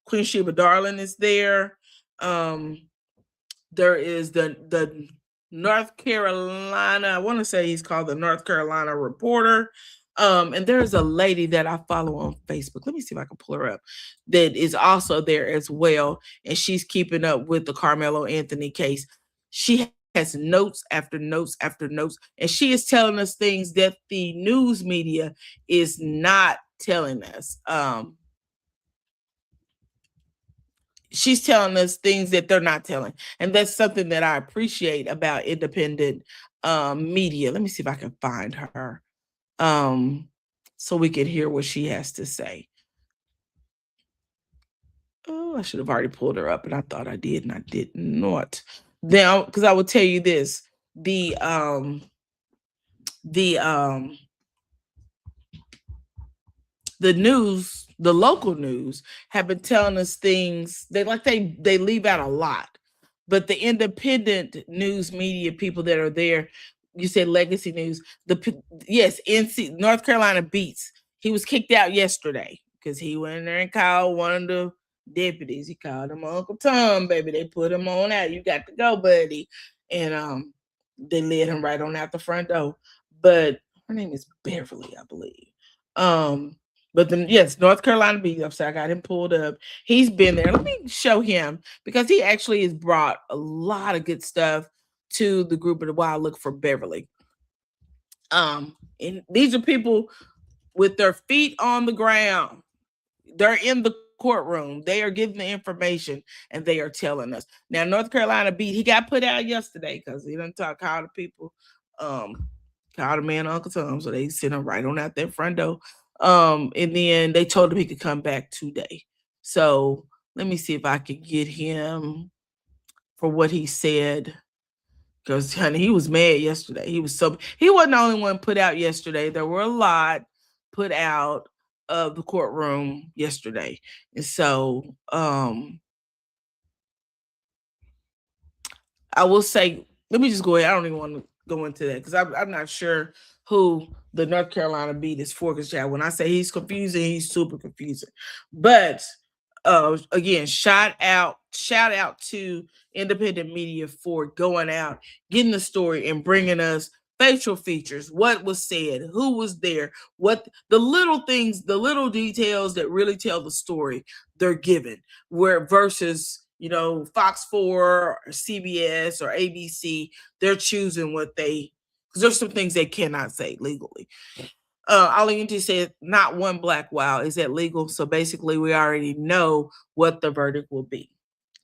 Queen Sheba Darling is there. There is the North Carolina, I want to say he's called the North Carolina Reporter. And there's a lady that I follow on Facebook. Let me see if I can pull her up. That is also there as well. And she's keeping up with the Carmelo Anthony case. She has notes after notes after notes. And she is telling us things that the news media is not telling us. She's telling us things that they're not telling. And that's something that I appreciate about independent media. Let me see if I can find her. So we can hear what she has to say. Oh, I should have already pulled her up, and I thought I did, and I did not. Now, because I will tell you this, the news, the local news, have been telling us things. They leave out a lot, but the independent news media people that are there. You said Legacy News. NC North Carolina Beats. He was kicked out yesterday because he went in there and called one of the deputies. He called him Uncle Tom, baby. They put him on out. You got to go, buddy. And they led him right on out the front door. But her name is Beverly, I believe. But then, yes, North Carolina Beats. I'm sorry, I got him pulled up. He's been there. Let me show him because he actually has brought a lot of good stuff to the group of Wild Look for Beverly. And these are people with their feet on the ground. They're in the courtroom. They are giving the information and they are telling us. Now, North Carolina Beat, he got put out yesterday because he done call the people, called a man Uncle Tom. So they sent him right on out their front door. And then they told him he could come back today. So let me see if I could get him for what he said. Because, honey, he was mad yesterday. He wasn't the only one put out yesterday. There were a lot put out of the courtroom yesterday. And so I will say, let me just go ahead. I don't even want to go into that because I'm not sure who the North Carolina Beat is for. Because when I say he's confusing, he's super confusing. But again, shout out to independent media for going out, getting the story and bringing us facial features, what was said, who was there, what the little things, the little details that really tell the story they're given, where versus, Fox 4 or CBS or ABC, they're choosing what because there's some things they cannot say legally. Alienti said not one black wow. Is that legal? So basically we already know what the verdict will be.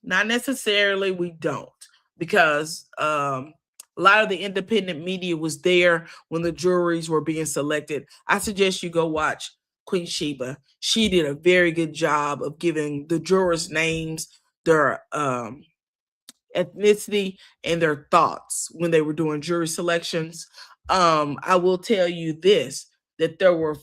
Not necessarily we don't, because a lot of the independent media was there when the juries were being selected. I suggest you go watch Queen Sheba. She did a very good job of giving the jurors names, their ethnicity, and their thoughts when they were doing jury selections. I will tell you this, that there were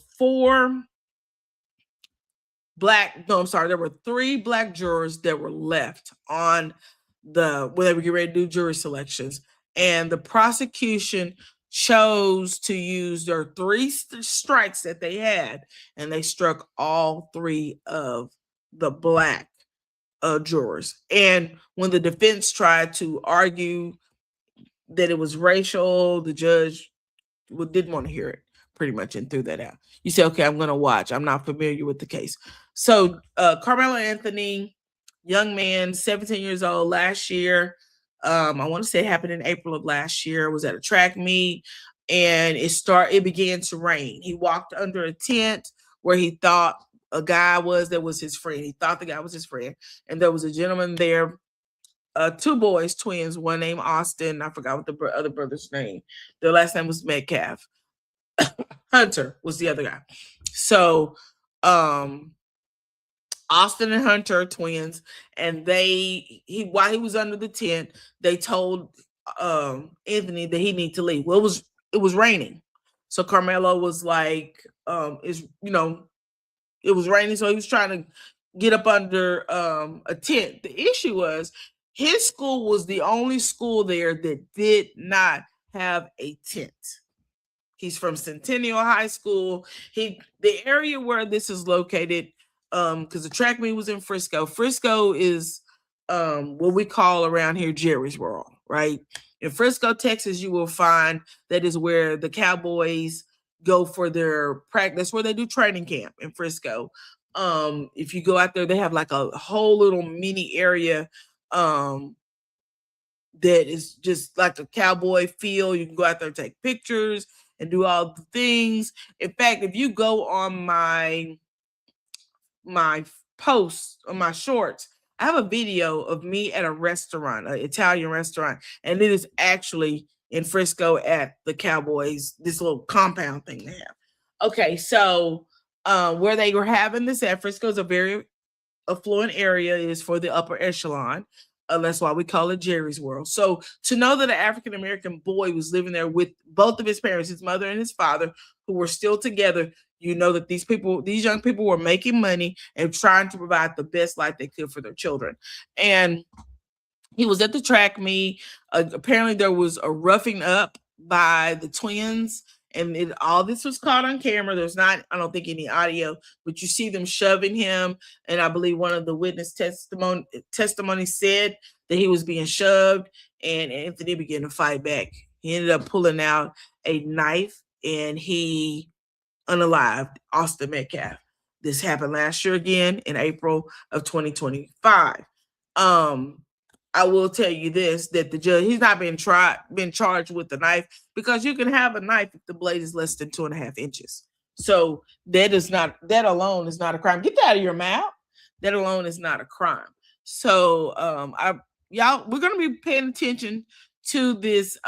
there were 3 black jurors that were left on when they were getting ready to do jury selections. And the prosecution chose to use their 3 strikes that they had, and they struck all 3 of the black jurors. And when the defense tried to argue that it was racial, the judge didn't want to hear it, pretty much, and threw that out. You say, okay, I'm going to watch. I'm not familiar with the case. So Carmelo Anthony, young man, 17 years old, last year, I want to say it happened in April of last year, was at a track meet, and it began to rain. He walked under a tent where he thought a guy that was his friend. He thought the guy was his friend, and there was a gentleman there two boys, twins, one named Austin. I forgot what the other brother's name. Their last name was Metcalf. Hunter was the other guy. So Austin and Hunter are twins, and while he was under the tent, they told Anthony that he needed to leave. Well, it was raining. So Carmelo was like, it was raining, so he was trying to get up under a tent. The issue was his school was the only school there that did not have a tent. He's from Centennial High School. The area where this is located, because the track meet was in Frisco. Frisco is what we call around here Jerry's World, right? In Frisco, Texas, you will find that is where the Cowboys go for their practice, where they do training camp in Frisco. If you go out there, they have like a whole little mini area that is just like a cowboy feel. You can go out there and take pictures and do all the things. In fact, if you go on my posts, on my shorts, I have a video of me at a restaurant, an Italian restaurant, and it is actually in Frisco at the Cowboys, this little compound thing they have. Okay, so where they were having this at, Frisco is a very affluent area. It is for the upper echelon. That's why we call it Jerry's World. So to know that an African-American boy was living there with both of his parents, his mother and his father, who were still together, you know that these young people were making money and trying to provide the best life they could for their children. And he was at the track meet. Apparently there was a roughing up by the twins, and all this was caught on camera. There's not, I don't think, any audio, but you see them shoving him. And I believe one of the witness testimony said that he was being shoved, and Anthony began to fight back. He ended up pulling out a knife, and he unalived Austin Metcalf. This happened last year again in April of 2025. I will tell you this, that the judge, he's not been charged with the knife, because you can have a knife if the blade is less than 2.5 inches. So that alone is not a crime. Get that out of your mouth. That alone is not a crime. So we're going to be paying attention to this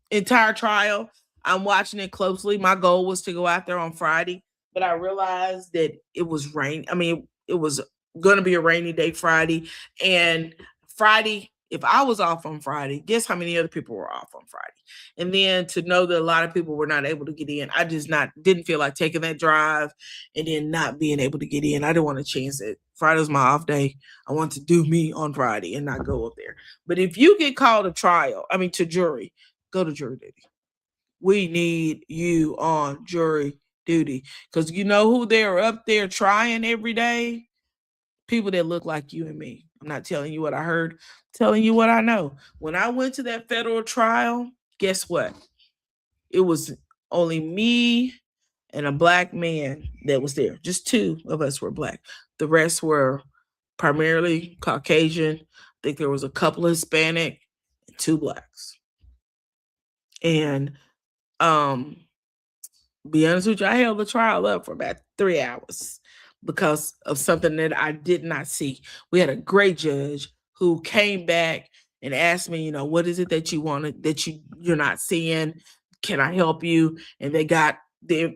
entire trial. I'm watching it closely. My goal was to go out there on Friday, but I realized that it was rain. I mean, it was going to be a rainy day Friday. And Friday, if I was off on Friday, guess how many other people were off on Friday? And then to know that a lot of people were not able to get in, I just didn't feel like taking that drive and then not being able to get in. I didn't want to chance it. Friday was my off day. I want to do me on Friday and not go up there. But if you get called to jury, go to jury duty. We need you on jury duty, because you know who they're up there trying every day? People that look like you and me. I'm not telling you what I heard, I'm telling you what I know. When I went to that federal trial, guess what? It was only me and a black man that was there. Just two of us were black. The rest were primarily Caucasian. I think there was a couple of Hispanic and 2 blacks. And be honest with you, I held the trial up for about 3 hours because of something that I did not see. We had a great judge who came back and asked me, what is it that you wanted, that you're not seeing? Can I help you? And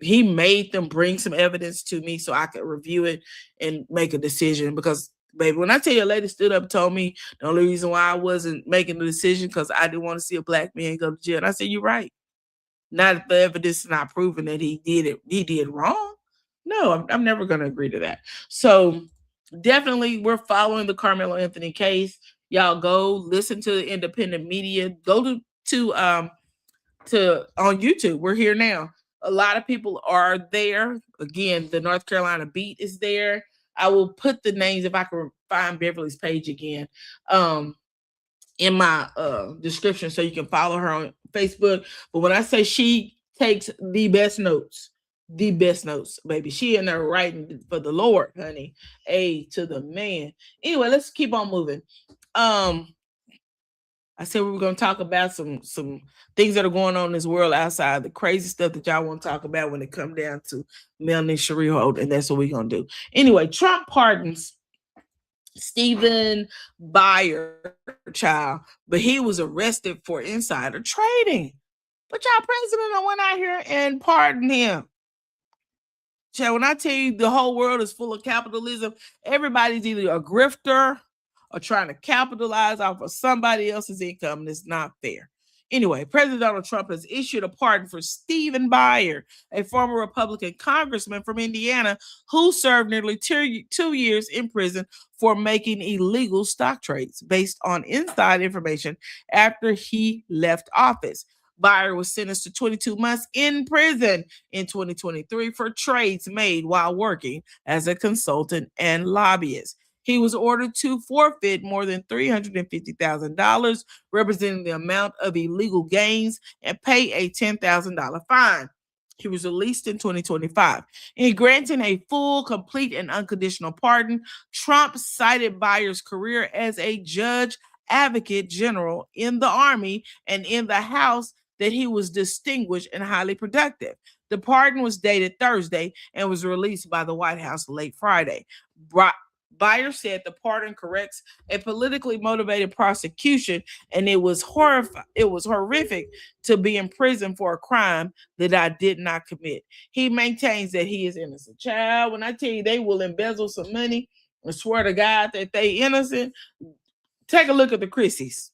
he made them bring some evidence to me so I could review it and make a decision. Because, baby, when I tell you a lady stood up and told me the only reason why I wasn't making the decision because I didn't want to see a black man go to jail. And I said, you're right. Not if the evidence is not proven that he did wrong. No, I'm never going to agree to that. So definitely we're following the Carmelo Anthony case. Y'all go listen to the independent media. Go to on YouTube. We're here now. A lot of people are there. Again, the North Carolina Beat is there. I will put the names, if I can find Beverly's page again, in my description so you can follow her on Facebook. But when I say she takes the best notes, baby, she in there writing for the Lord, honey. A to the man. Anyway, let's keep on moving. I said we were going to talk about some things that are going on in this world outside, the crazy stuff that y'all want to talk about when it come down to Melanie Shariho, and that's what we're going to do. Anyway, Trump pardons Stephen Buyer, child, but he was arrested for insider trading. But y'all, president went out here and pardoned him. Child, when I tell you the whole world is full of capitalism, everybody's either a grifter or trying to capitalize off of somebody else's income, and it's not fair. Anyway, President Donald Trump has issued a pardon for Stephen Buyer, a former Republican congressman from Indiana who served nearly 2 years in prison for making illegal stock trades based on inside information after he left office. Buyer was sentenced to 22 months in prison in 2023 for trades made while working as a consultant and lobbyist. He was ordered to forfeit more than $350,000, representing the amount of illegal gains, and pay a $10,000 fine. He was released in 2025. In granting a full, complete, and unconditional pardon, Trump cited Buyer's career as a judge advocate general in the Army and in the House that he was distinguished and highly productive. The pardon was dated Thursday and was released by the White House late Friday. Buyer said the pardon corrects a politically motivated prosecution, and it was horrific to be in prison for a crime that I did not commit. He maintains that he is innocent. Child, when I tell you they will embezzle some money and swear to God that they innocent, take a look at the Chrisleys.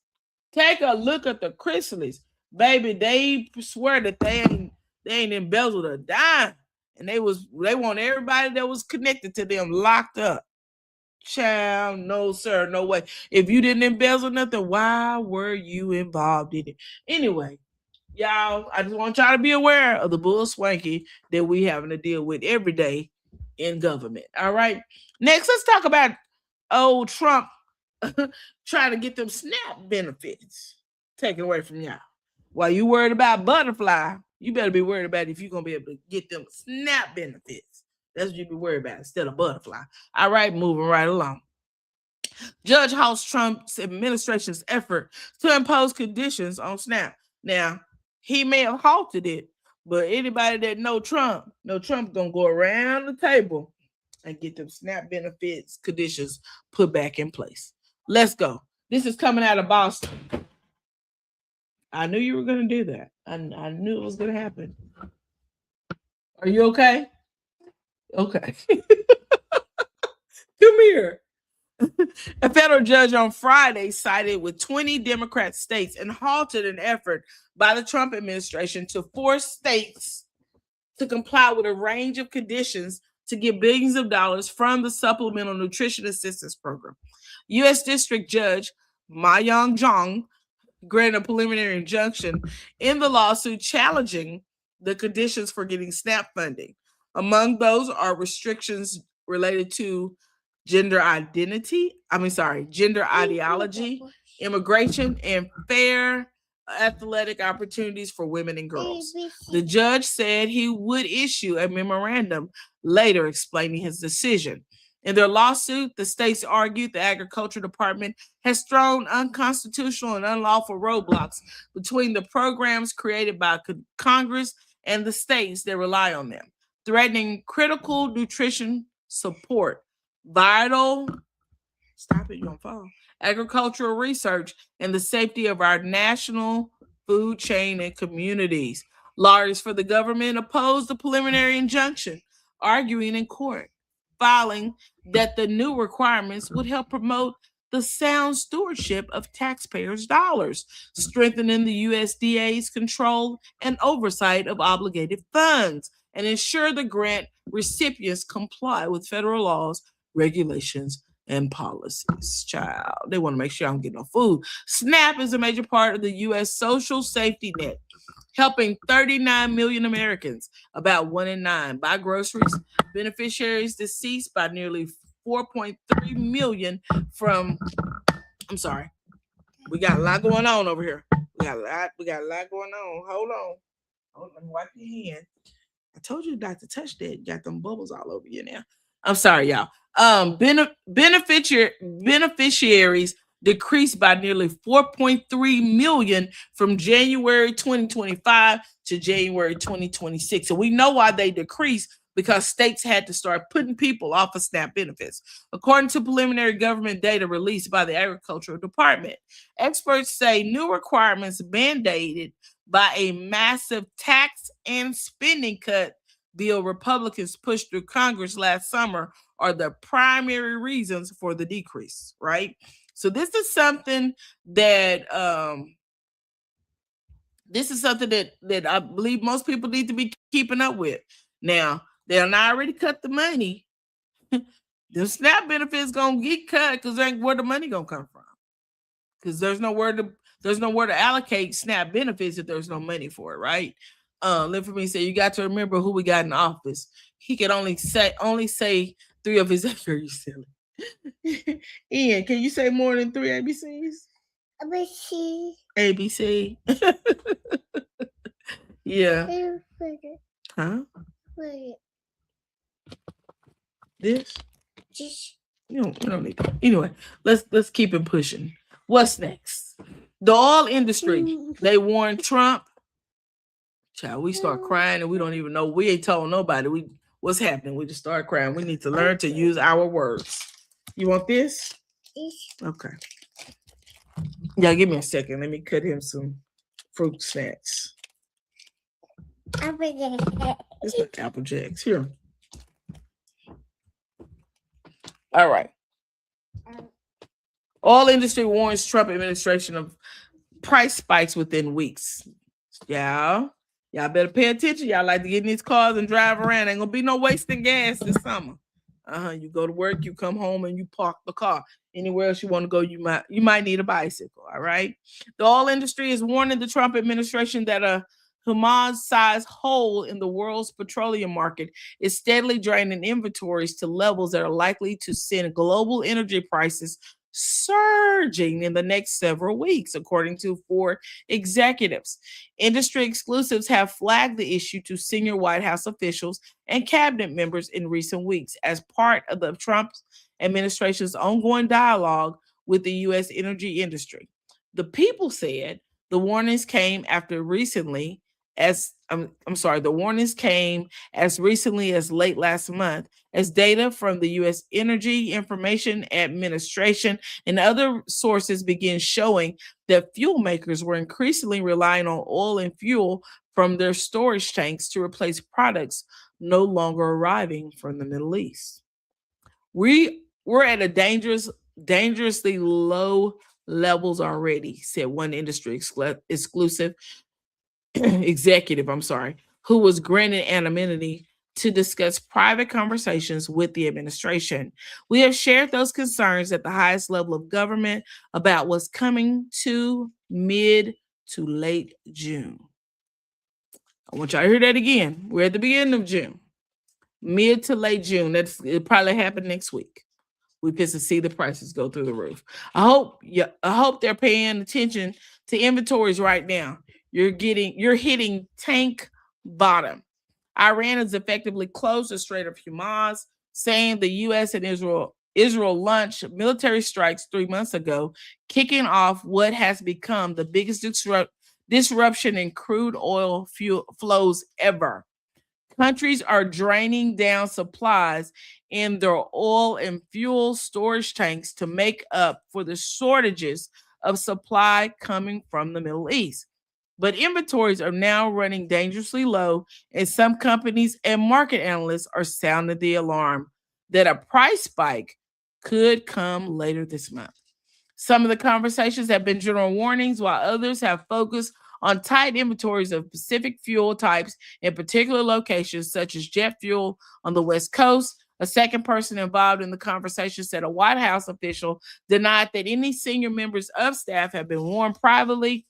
Take a look at the Chrisleys. Baby, they swear that they ain't embezzled a dime, and they want everybody that was connected to them locked up. Child, no sir, no way. If you didn't embezzle nothing, why were you involved in it? Anyway, y'all, I just want y'all to be aware of the bull swanky that we having to deal with every day in government. All right. Next, let's talk about old Trump trying to get them SNAP benefits taken away from y'all. While you worried about butterfly, you better be worried about if you're gonna be able to get them SNAP benefits. That's what you be worried about instead of butterfly. All right, moving right along. Judge halts Trump's administration's effort to impose conditions on SNAP. Now, he may have halted it, but anybody that know Trump gonna go around the table and get them SNAP benefits conditions put back in place. Let's go. This is coming out of Boston. I knew you were gonna do that. I knew it was gonna happen. Are you okay? Okay. Come here. A federal judge on Friday sided with 20 Democrat states and halted an effort by the Trump administration to force states to comply with a range of conditions to get billions of dollars from the Supplemental Nutrition Assistance Program. U.S. District Judge Ma-Yong Zhang granted a preliminary injunction in the lawsuit challenging the conditions for getting SNAP funding. Among those are restrictions related to gender ideology, immigration, and fair athletic opportunities for women and girls. The judge said he would issue a memorandum later explaining his decision. In their lawsuit, the states argued the Agriculture Department has thrown unconstitutional and unlawful roadblocks between the programs created by Congress and the states that rely on them, threatening critical nutrition support, vital, stop it, you're gonna fall, agricultural research, and the safety of our national food chain and communities. Lawyers for the government opposed the preliminary injunction, arguing in court, filing that the new requirements would help promote the sound stewardship of taxpayers' dollars, strengthening the USDA's control and oversight of obligated funds, and ensure the grant recipients comply with federal laws, regulations, and policies. Child, they want to make sure I don't get no food. SNAP is a major part of the U.S. social safety net, helping 39 million Americans, about 1 in 9, buy groceries. Beneficiaries deceased by nearly 4.3 million from, I'm sorry, we got a lot going on over here. We got a lot going on. Hold on, let me wipe your hand. I told you not to touch that. You got them bubbles all over you now. I'm sorry, y'all. Beneficiaries decreased by nearly 4.3 million from January 2025 to January 2026. So we know why they decreased, because states had to start putting people off of SNAP benefits. According to preliminary government data released by the Agricultural Department, experts say new requirements mandated by a massive tax and spending cut bill Republicans pushed through Congress last summer are the primary reasons for the decrease, right? So this is something that that I believe most people need to be keeping up with. Now, they'll already cut the money. The SNAP benefits gonna get cut because where the money gonna come from? Because there's nowhere to allocate SNAP benefits if there's no money for it, right? Live for me say you got to remember who we got in office. He could only say 3 of his you silly. Ian, can you say more than 3 ABCs? ABC. Yeah. Huh? This? You don't need that. Anyway, let's keep it pushing. What's next? The oil industry. They warned Trump. Child, we start crying and we don't even know. We ain't told nobody what's happening. We just start crying. We need to learn to use our words. You want this? Okay. Yeah, give me a second. Let me cut him some fruit snacks. It's like Apple Jacks. Here. All right. Oil industry warns Trump administration of price spikes within weeks. Y'all better pay attention. Y'all like to get in these cars and drive around. Ain't gonna be no wasting gas this summer. You go to work, you come home, and you park the car. Anywhere else you want to go, you might need a bicycle. All right. The oil industry is warning the Trump administration that a Hamas-sized hole in the world's petroleum market is steadily draining inventories to levels that are likely to send global energy prices surging in the next several weeks, according to 4 executives. Industry exclusives have flagged the issue to senior White House officials and cabinet members in recent weeks as part of the Trump administration's ongoing dialogue with the U.S. energy industry. The People said the warnings came recently as late last month as data from the U.S. Energy Information Administration and other sources began showing that fuel makers were increasingly relying on oil and fuel from their storage tanks to replace products no longer arriving from the Middle East. We're at a dangerously low levels already, said one industry exclusive executive, who was granted anonymity to discuss private conversations with the administration. We have shared those concerns at the highest level of government about what's coming to mid to late June. I want y'all to hear that again. We're at the beginning of June. Mid to late June. It'll probably happen next week. We pissed to see the prices go through the roof. I hope they're paying attention to inventories right now. You're hitting tank bottom. Iran has effectively closed the Strait of Hormuz, saying the U.S. and Israel launched military strikes 3 months ago, kicking off what has become the biggest disruption in crude oil flows ever. Countries are draining down supplies in their oil and fuel storage tanks to make up for the shortages of supply coming from the Middle East. But inventories are now running dangerously low, and some companies and market analysts are sounding the alarm that a price spike could come later this month. Some of the conversations have been general warnings, while others have focused on tight inventories of specific fuel types in particular locations, such as jet fuel on the West Coast. A second person involved in the conversation said a White House official denied that any senior members of staff have been warned privately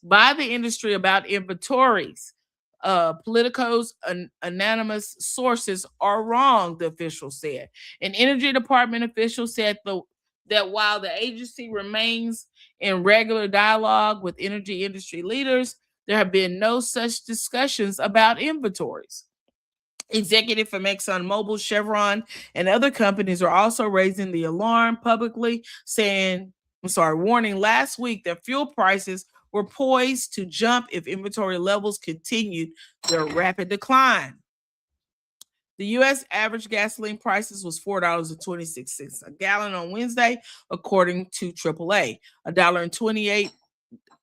by the industry about inventories. Politico's anonymous sources are wrong, the official said. An Energy Department official said that while the agency remains in regular dialogue with energy industry leaders, there have been no such discussions about inventories. Executive from ExxonMobil, Chevron, and other companies are also raising the alarm publicly, warning last week that fuel prices were poised to jump if inventory levels continued their rapid decline. The U.S. average gasoline prices was $4.26 a gallon on Wednesday, according to AAA. $1.28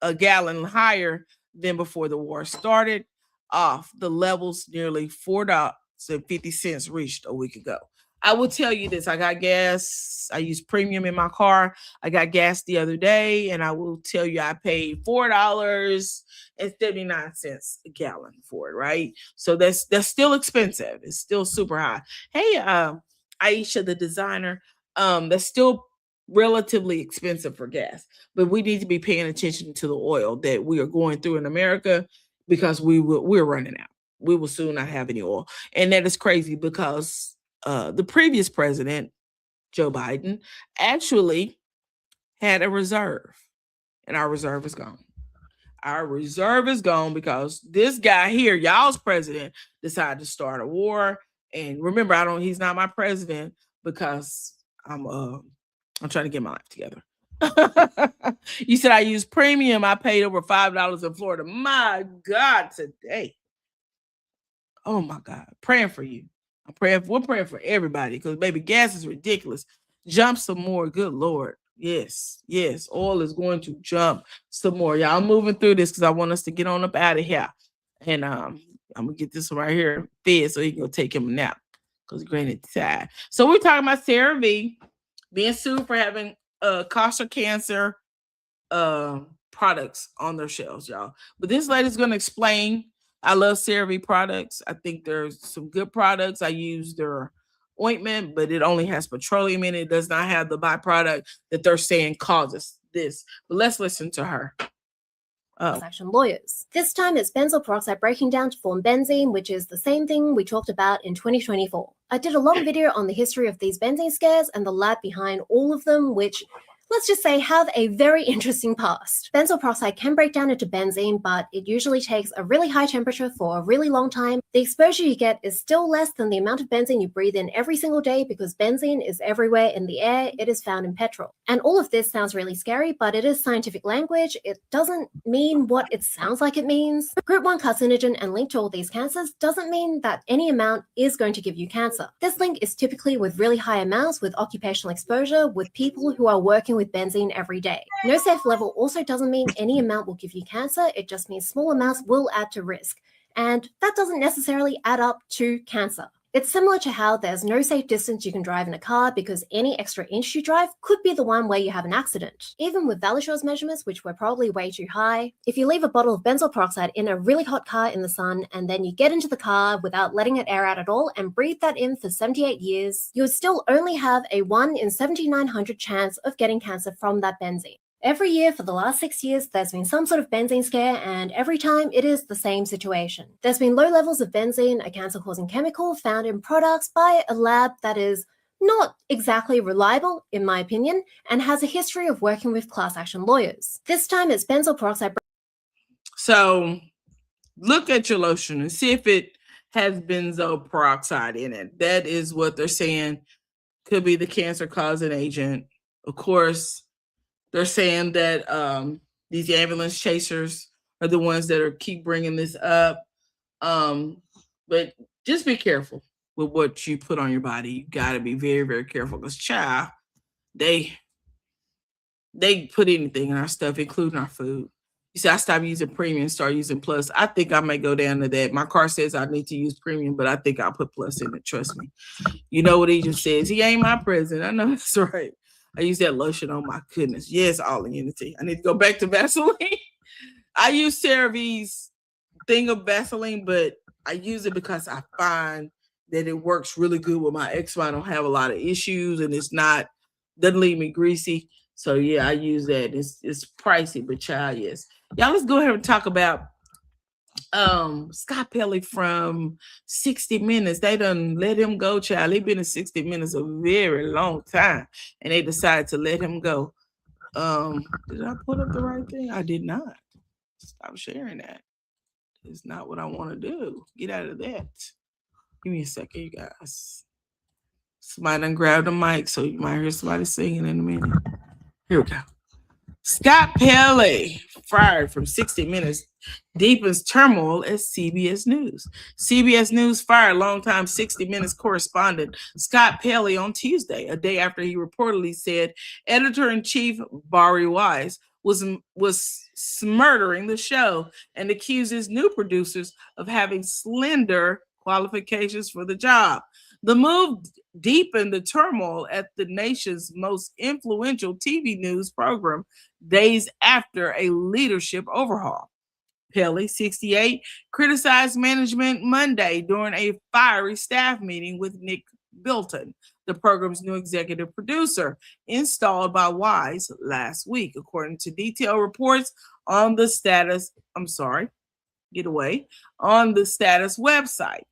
a gallon higher than before the war started, off the levels nearly $4.50 reached a week ago. I will tell you this. I got gas. I use premium in my car. I got gas the other day, and I will tell you I paid $4.79 a gallon for it, right? So that's still expensive. It's still super high. Hey, Aisha, the designer, that's still relatively expensive for gas, but we need to be paying attention to the oil that we are going through in America because we're running out. We will soon not have any oil. And that is crazy because the previous president, Joe Biden, actually had a reserve, and our reserve is gone. Our reserve is gone because this guy here, y'all's president, decided to start a war. And remember, he's not my president because I'm trying to get my life together. You said I use premium. I paid over $5 in Florida. My God, today. Oh my God. Praying for you. We're praying for everybody because baby, gas is ridiculous. Jump some more. Good Lord. Yes. Oil is going to jump some more. Y'all, I'm moving through this because I want us to get on up out of here. And I'm gonna get this one right here fed so he can go take him a nap because granted tired. So we're talking about CeraVe being sued for having costa cancer products on their shelves, y'all. But this lady's gonna explain. I love CeraVe products. I think there's some good products. I use their ointment, but it only has petroleum in it. It does not have the byproduct that they're saying causes this. But let's listen to her. Action lawyers. This time it's benzoyl peroxide breaking down to form benzene, which is the same thing we talked about in 2024. I did a long video on the history of these benzene scares and the lab behind all of them, which, let's just say, have a very interesting past. Benzoyl peroxide can break down into benzene, but it usually takes a really high temperature for a really long time. The exposure you get is still less than the amount of benzene you breathe in every single day because benzene is everywhere in the air. It is found in petrol. And all of this sounds really scary, but it is scientific language. It doesn't mean what it sounds like it means. Group 1 carcinogen and linked to all these cancers doesn't mean that any amount is going to give you cancer. This link is typically with really high amounts with occupational exposure with people who are working with benzene every day. No safe level also doesn't mean any amount will give you cancer. It just means small amounts will add to risk. And that doesn't necessarily add up to cancer. It's similar to how there's no safe distance you can drive in a car because any extra inch you drive could be the one where you have an accident. Even with Valashore's measurements, which were probably way too high, if you leave a bottle of benzoyl peroxide in a really hot car in the sun and then you get into the car without letting it air out at all and breathe that in for 78 years, you would still only have a 1 in 7,900 chance of getting cancer from that benzene. Every year for the last 6 years, there's been some sort of benzene scare, and every time it is the same situation. There's been low levels of benzene, a cancer-causing chemical, found in products by a lab that is not exactly reliable, in my opinion, and has a history of working with class action lawyers. This time it's benzoyl peroxide. So look at your lotion and see if it has benzoyl peroxide in it. That is what they're saying could be the cancer-causing agent. Of course, they're saying that these ambulance chasers are the ones that keep bringing this up. But just be careful with what you put on your body. You got to be very, very careful because, child, they put anything in our stuff, including our food. You see, I stopped using premium, start using plus. I think I may go down to that. My car says I need to use premium, but I think I'll put plus in it. Trust me. You know what he just says? He ain't my president. I know that's right. I use that lotion. Oh my goodness. Yes, all in unity. I need to go back to Vaseline. I use CeraVe's thing of Vaseline, but I use it because I find that it works really good with my eczema. I don't have a lot of issues and doesn't leave me greasy. So yeah, I use that. It's pricey, but child, yes. Y'all, let's go ahead and talk about Scott Pelley from 60 Minutes. They done let him go, child. He been in 60 Minutes a very long time, and they decided to let him go. Did I put up the right thing? I did not. Stop sharing that. It's not what I want to do. Get out of that. Give me a second, you guys. Somebody done grabbed the mic, so you might hear somebody singing in a minute. Here we go. Scott Pelley fired from 60 Minutes deepens turmoil at CBS News. CBS News fired longtime 60 Minutes correspondent Scott Pelley on Tuesday, a day after he reportedly said editor-in-chief Bari Weiss was murdering the show and accuses new producers of having slender qualifications for the job. The move deepened the turmoil at the nation's most influential TV news program days after a leadership overhaul. Pelley, 68, criticized management Monday during a fiery staff meeting with Nick Bilton, the program's new executive producer, installed by Weiss last week, according to detailed reports on the status, on the status website.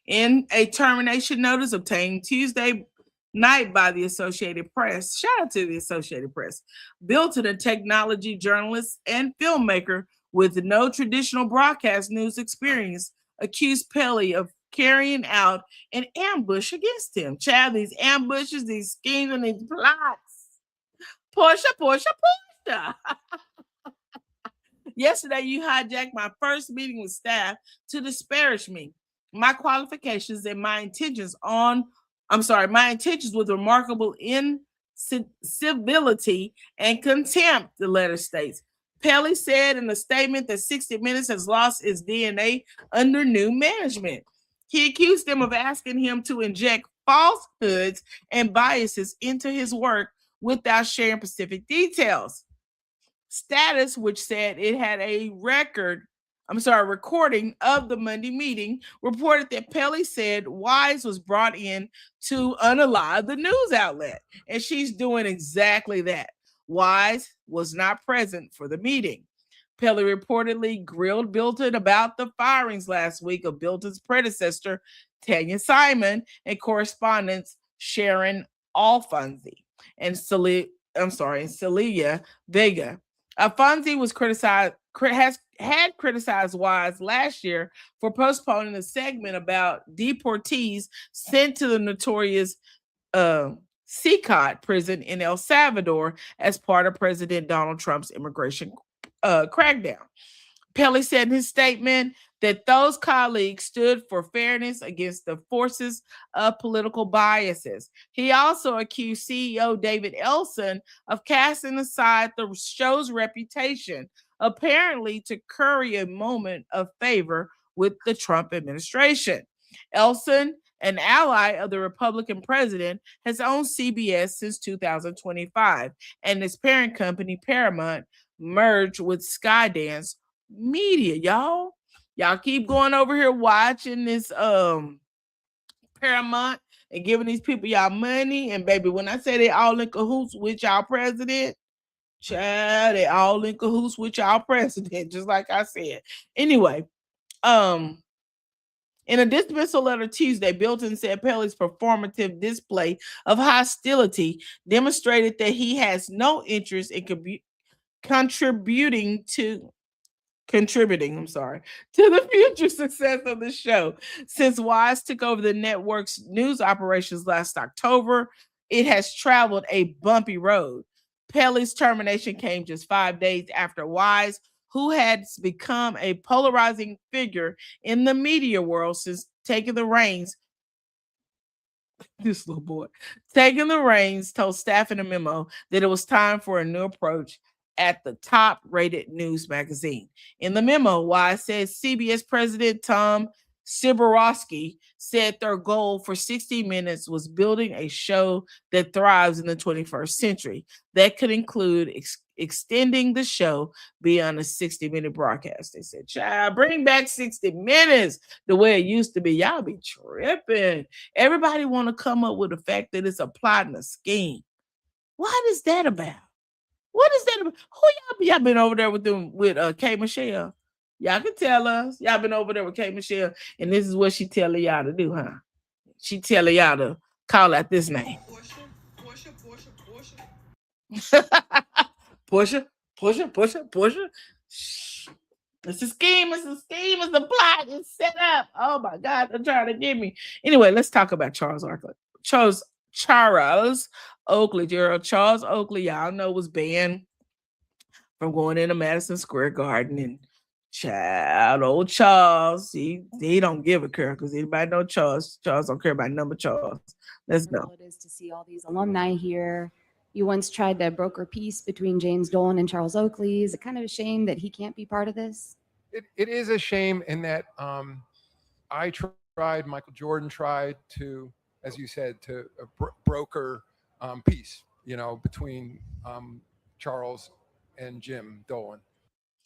In a termination notice obtained Tuesday night by the Associated Press, shout out to the Associated Press, Bilton, a technology journalist and filmmaker with no traditional broadcast news experience, accused Pelley of carrying out an ambush against him. Child, these ambushes, these schemes, and these plots. Portia. Yesterday, you hijacked my first meeting with staff to disparage me. My qualifications and my intentions with remarkable incivility and contempt, the letter states. Pelley said in a statement that 60 Minutes has lost its DNA under new management. He accused them of asking him to inject falsehoods and biases into his work without sharing specific details. Status, which said it had a recording of the Monday meeting, reported that Pelley said Weiss was brought in to unalive the news outlet, and she's doing exactly that. Weiss was not present for the meeting. Pelley reportedly grilled Bilton about the firings last week of Bilton's predecessor, Tanya Simon, and correspondents Sharon Alfonsi and Celia Vega. Alfonsi was had criticized Weiss last year for postponing a segment about deportees sent to the notorious CICOT prison in El Salvador as part of President Donald Trump's immigration crackdown. Pelley said in his statement that those colleagues stood for fairness against the forces of political biases. He also accused CEO David Elson of casting aside the show's reputation, apparently to curry a moment of favor with the Trump administration. Elson, an ally of the Republican president, has owned CBS since 2025, and its parent company, Paramount, merged with Skydance Media. Y'all keep going over here watching this Paramount and giving these people y'all money. And baby, when I say they all in cahoots with y'all president, child, they all in cahoots with y'all president, just like I said. Anyway, in a dismissal letter Tuesday, Bilton said Pelley's performative display of hostility demonstrated that he has no interest in contributing to the future success of the show. Since Weiss took over the network's news operations last October, it has traveled a bumpy road. Pelley's termination came just 5 days after Weiss, who had become a polarizing figure in the media world since taking the reins, told staff in a memo that it was time for a new approach at the top-rated news magazine. In the memo, Weiss said CBS President Tom Siborowski said their goal for 60 Minutes was building a show that thrives in the 21st century. That could include extending the show beyond a 60-minute broadcast. They said, child, bring back 60 Minutes the way it used to be. Y'all be tripping. Everybody want to come up with the fact that it's a plot and a scheme. What is that about? What is that about? Who y'all been over there with K. Michelle? Y'all can tell us. Y'all been over there with K. Michelle, and this is what she telling y'all to do, huh? She telling y'all to call out this name. Portia. Shh. It's a scheme. It's a plot. It's set up. Oh my God, they're trying to get me. Anyway, let's talk about Charles Oakley. Gerald Charles Oakley, y'all know, was banned from going into Madison Square Garden. And child, old Charles, he don't give a care because anybody know Charles. Charles don't care about number Charles. Let's go. It is to see all these alumni here. You once tried to broker peace between James Dolan and Charles Oakley. Is it kind of a shame that he can't be part of this? It is a shame in that I tried, Michael Jordan tried to, as you said, to broker peace, between Charles and Jim Dolan.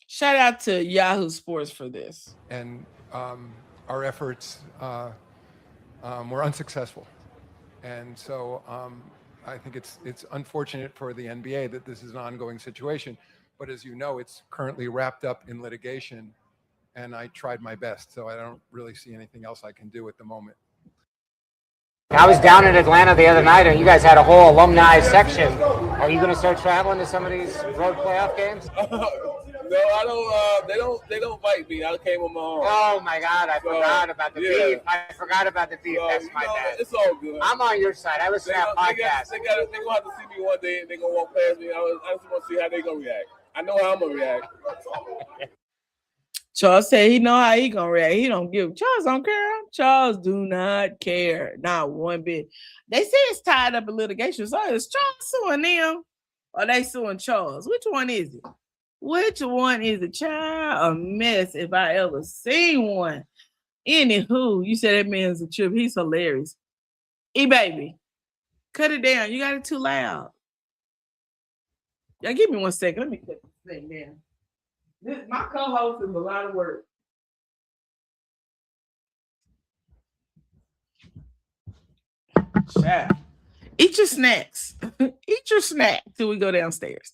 Shout out to Yahoo Sports for this. And our efforts were unsuccessful. And so I think it's unfortunate for the NBA that this is an ongoing situation. But as you know, it's currently wrapped up in litigation. And I tried my best. So I don't really see anything else I can do at the moment. I was down in Atlanta the other night, and you guys had a whole alumni section. Are you going to start traveling to some of these road playoff games? No, I don't. They don't invite me. I came on my own. Oh my God, I forgot about the beef. I forgot about the beef. That's my bad. It's all good. I'm on your side. I listen to that podcast. They gonna have to see me one day, and they gonna walk past me. I just want to see how they gonna react. I know how I'm gonna react. Charles said he know how he gonna react. He don't give. Charles don't care. Charles do not care, not one bit. They say it's tied up in litigation. So is Charles suing them, or they suing Charles? Which one is it? Which one is it? Child, a mess if I ever seen one. Anywho, you said that man's a trip. He's hilarious. Baby, cut it down. You got it too loud. Y'all give me 1 second. Let me cut this thing down. My co-host is a lot of work. Child. Eat your snacks. Eat your snack till we go downstairs.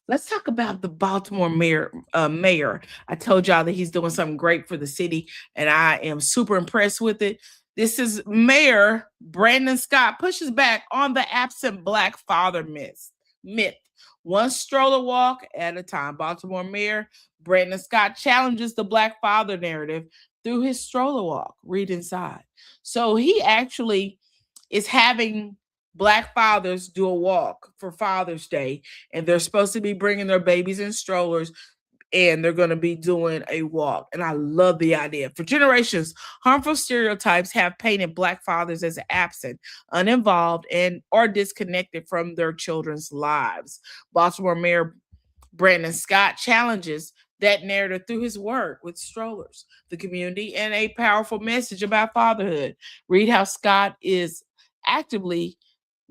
Let's talk about the Baltimore mayor. I told y'all that he's doing something great for the city, and I am super impressed with it. This is Mayor Brandon Scott pushes back on the absent Black father myth. One stroller walk at a time. Baltimore Mayor Brandon Scott challenges the Black father narrative through his stroller walk. Read inside. So he actually is having Black fathers do a walk for Father's Day, and they're supposed to be bringing their babies in strollers, and they're going to be doing a walk. And I love the idea. For generations, harmful stereotypes have painted Black fathers as absent, uninvolved, and or disconnected from their children's lives. Baltimore Mayor Brandon Scott challenges that narrative through his work with strollers, the community, and a powerful message about fatherhood. Read how Scott is actively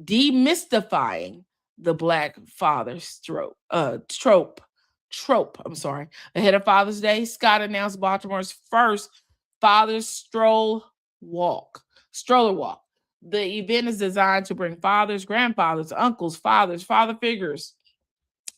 demystifying the Black father trope. Ahead of Father's Day, Scott announced Baltimore's first Father's Stroller Walk. The event is designed to bring fathers, grandfathers, uncles, fathers, father figures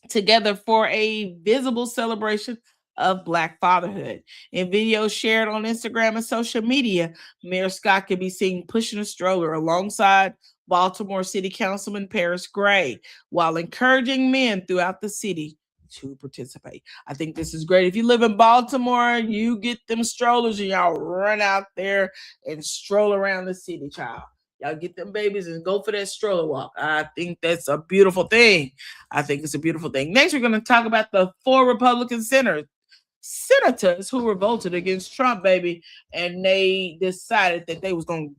together for a visible celebration of Black fatherhood. In videos shared on Instagram and social media, Mayor Scott can be seen pushing a stroller alongside Baltimore City Councilman Paris Gray while encouraging men throughout the city to participate. I think this is great. If you live in Baltimore, you get them strollers and y'all run out there and stroll around the city, child. Y'all get them babies and go for that stroller walk. I think that's a beautiful thing. I think it's a beautiful thing. Next, we're going to talk about the 4 Republican senators who revolted against Trump, baby, and they decided that they was going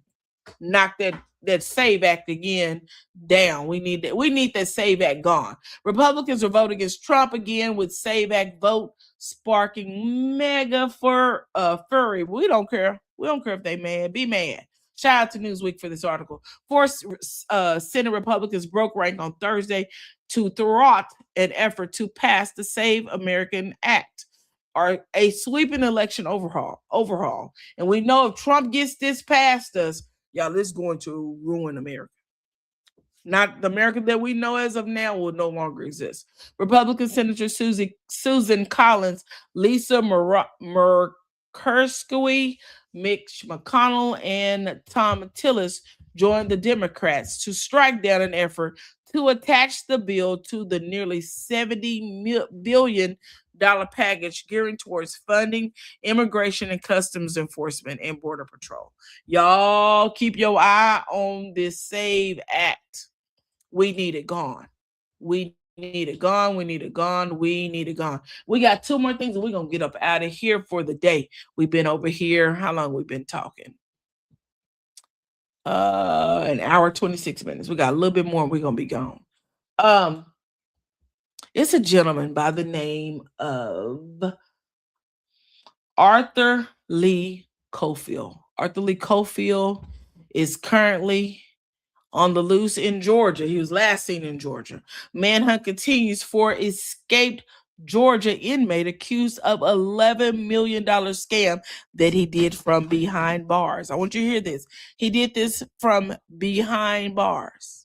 to knock that SAVE Act again down. We need that SAVE Act gone. Republicans will vote against Trump again with SAVE Act vote sparking mega fury. We don't care. We don't care if they mad. Be mad. Shout out to Newsweek for this article. 4 Senate Republicans broke rank on Thursday to thwart an effort to pass the Save American Act, or a sweeping election overhaul. And we know if Trump gets this past us, y'all, this is going to ruin America. Not the America that we know as of now will no longer exist. Republican Senator Susan Collins, Lisa Murkowski, Mitch McConnell, and Tom Tillis joined the Democrats to strike down an effort to attach the bill to the nearly $70 billion package gearing towards funding immigration and customs enforcement and border patrol. Y'all keep your eye on this SAVE Act. We need it gone. We need it gone. We need it gone. We need it gone. We got 2 more things and we're going to get up out of here for the day. We've been over here. How long we been talking? An hour, 26 minutes. We got a little bit more and we're going to be gone. It's a gentleman by the name of Arthur Lee Cofield. Arthur Lee Cofield is currently on the loose in Georgia. He was last seen in Georgia. Manhunt continues for escaped Georgia inmate accused of $11 million scam that he did from behind bars. I want you to hear this. He did this from behind bars.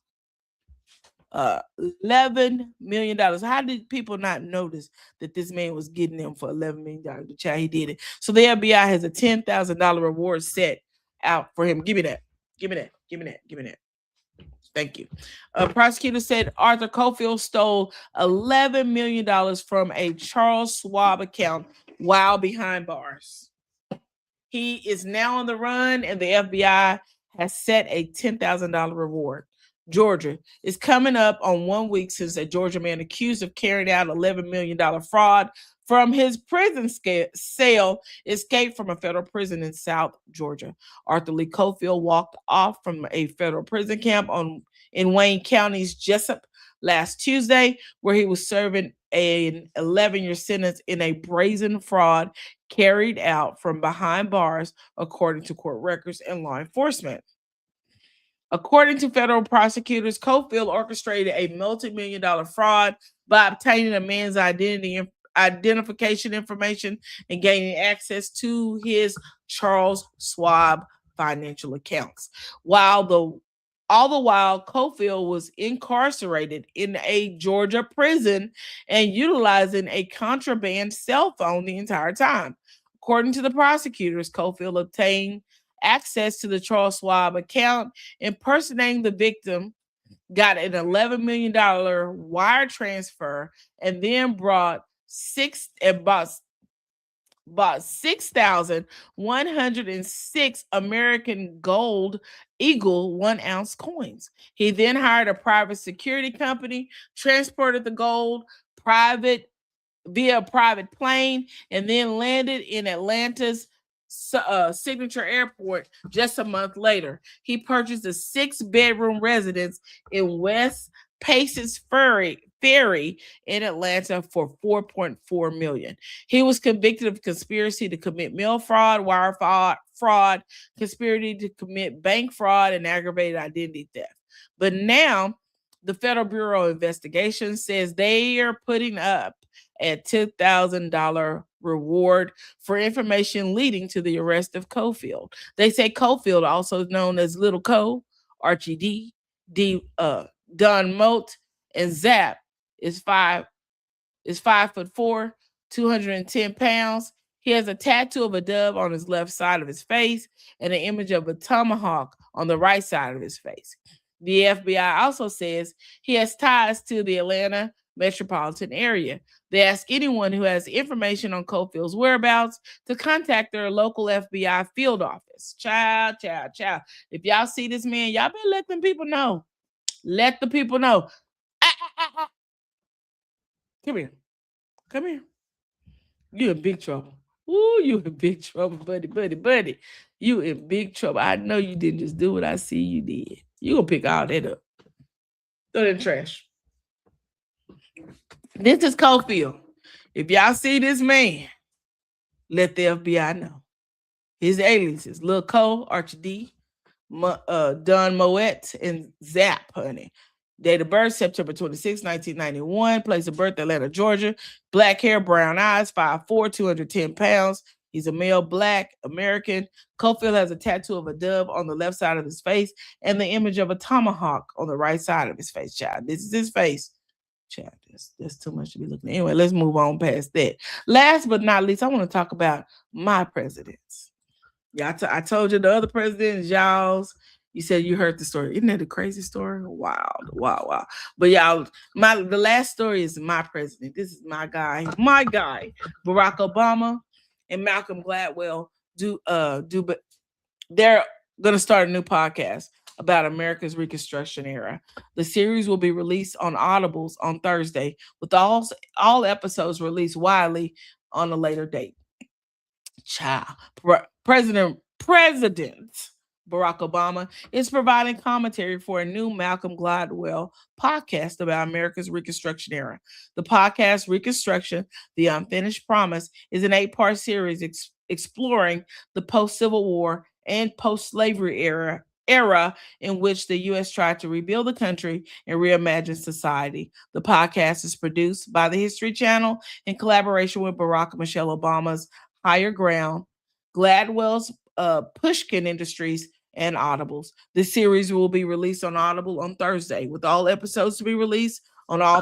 $11 million. How did people not notice that this man was getting them for $11 million? The child, he did it. So the FBI has a $10,000 reward set out for him. Give me that. Give me that. Give me that. Give me that. Thank you. Prosecutor said Arthur Cofield stole $11 million from a Charles Schwab account while behind bars. He is now on the run, and the FBI has set a $10,000 reward. Georgia is coming up on 1 week since a Georgia man accused of carrying out $11 million fraud from his prison cell escaped from a federal prison in South Georgia. Arthur Lee Cofield walked off from a federal prison camp in Wayne County's Jessup last Tuesday, where he was serving an 11-year sentence in a brazen fraud carried out from behind bars, according to court records and law enforcement. According to federal prosecutors, Cofield orchestrated a multi-million-dollar fraud by obtaining a man's identification information and gaining access to his Charles Schwab financial accounts. All the while, Cofield was incarcerated in a Georgia prison and utilizing a contraband cell phone the entire time. According to the prosecutors, Cofield obtained access to the Charles Schwab account, impersonating the victim, got an $11 million wire transfer, and then bought 6,106 American Gold Eagle 1-ounce coins. He then hired a private security company, transported the gold via a private plane, and then landed in Atlanta's Signature Airport just a month later. He purchased a 6-bedroom residence in West Paces Ferry in Atlanta for $4.4 million. He was convicted of conspiracy to commit mail fraud, wire fraud, conspiracy to commit bank fraud, and aggravated identity theft. But now the Federal Bureau of Investigation says they are putting up a $10,000 reward for information leading to the arrest of Cofield. They say Cofield, also known as Little Co, Archie D, Don Moat, and Zap, is 5'4", 210 pounds. He has a tattoo of a dove on his left side of his face and an image of a tomahawk on the right side of his face. The FBI also says he has ties to the Atlanta metropolitan area. They ask anyone who has information on Cofield's whereabouts to contact their local FBI field office. Child. If y'all see this man, y'all better let them people know. Let the people know. Come here. You in big trouble. Ooh, you in big trouble, buddy. You in big trouble. I know you didn't just do what I see you did. You gonna pick all that up. Throw that in the trash. This is Cofield. If y'all see this man, let the FBI know. His aliases: Lil Co, Archie D, Don Moet, and Zap, honey. Date of birth, September 26, 1991. Place of birth, Atlanta, Georgia. Black hair, brown eyes, 5'4", 210 pounds. He's a male, black, American. Cofield has a tattoo of a dove on the left side of his face and the image of a tomahawk on the right side of his face, child. This is his face. Child, that's too much to be looking at. Anyway, let's move on past that. Last but not least, I want to talk about my presidents. Yeah, I told you the other presidents, y'all's. You said you heard the story. Isn't that a crazy story? Wow. But y'all, the last story is my president. This is my guy, Barack Obama and Malcolm Gladwell. They're gonna start a new podcast. about America's Reconstruction era. The series will be released on Audibles on Thursday, with all episodes released widely on a later date. President Barack Obama is providing commentary for a new Malcolm Gladwell podcast about America's Reconstruction era. The podcast Reconstruction, The Unfinished Promise is an 8-part series exploring the post-Civil War and post-slavery era in which the U.S. tried to rebuild the country and reimagine society. The podcast is produced by the History Channel in collaboration with Barack and Michelle Obama's Higher Ground, Gladwell's Pushkin Industries, and Audibles. The series will be released on Audible on Thursday, with all episodes to be released on all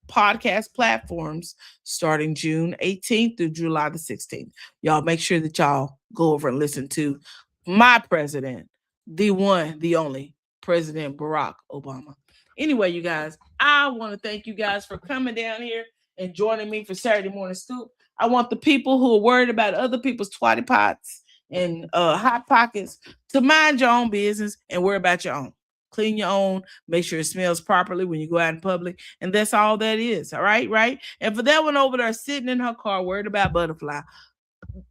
podcast platforms starting June 18th through July the 16th. Y'all make sure that y'all go over and listen to my president, the one, the only President Barack Obama. Anyway, you guys, I want to thank you guys for coming down here and joining me for Saturday Morning Scoop. I want the people who are worried about other people's twatty pots and hot pockets to mind your own business and worry about your own. Clean your own, make sure it smells properly when you go out in public, and that's all that is. All right, right? And for that one over there sitting in her car worried about butterfly,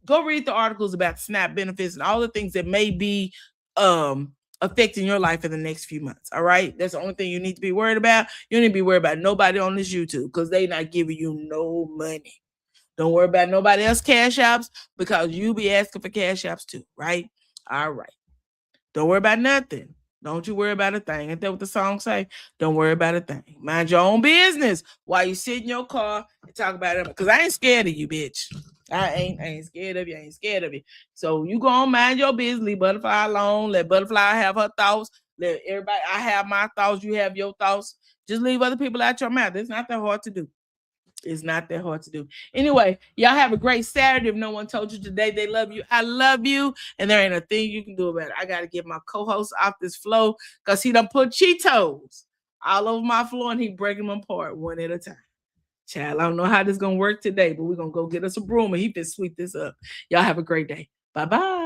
go read the articles about SNAP benefits and all the things that may be affecting your life in the next few months. All right, that's the only thing you need to be worried about. You don't need to be worried about nobody on this YouTube because they not giving you no money. Don't worry about nobody else cash apps because you be asking for cash apps too, right? All right. Don't worry about nothing. Don't you worry about a thing. Ain't that what the song say? Don't worry about a thing. Mind your own business while you sit in your car and talk about it. Because I ain't scared of you, bitch. I ain't scared of you. I ain't scared of you. So you go on, mind your business. Leave Butterfly alone. Let Butterfly have her thoughts. Let everybody, I have my thoughts. You have your thoughts. Just leave other people out your mouth. It's not that hard to do. It's not that hard to do. Anyway, y'all have a great Saturday. If no one told you today they love you, I love you. And there ain't a thing you can do about it. I got to get my co-host off this floor because he done put Cheetos all over my floor and he breaking them apart one at a time. Child, I don't know how this is going to work today, but we're going to go get us a broom and he can sweep this up. Y'all have a great day. Bye-bye.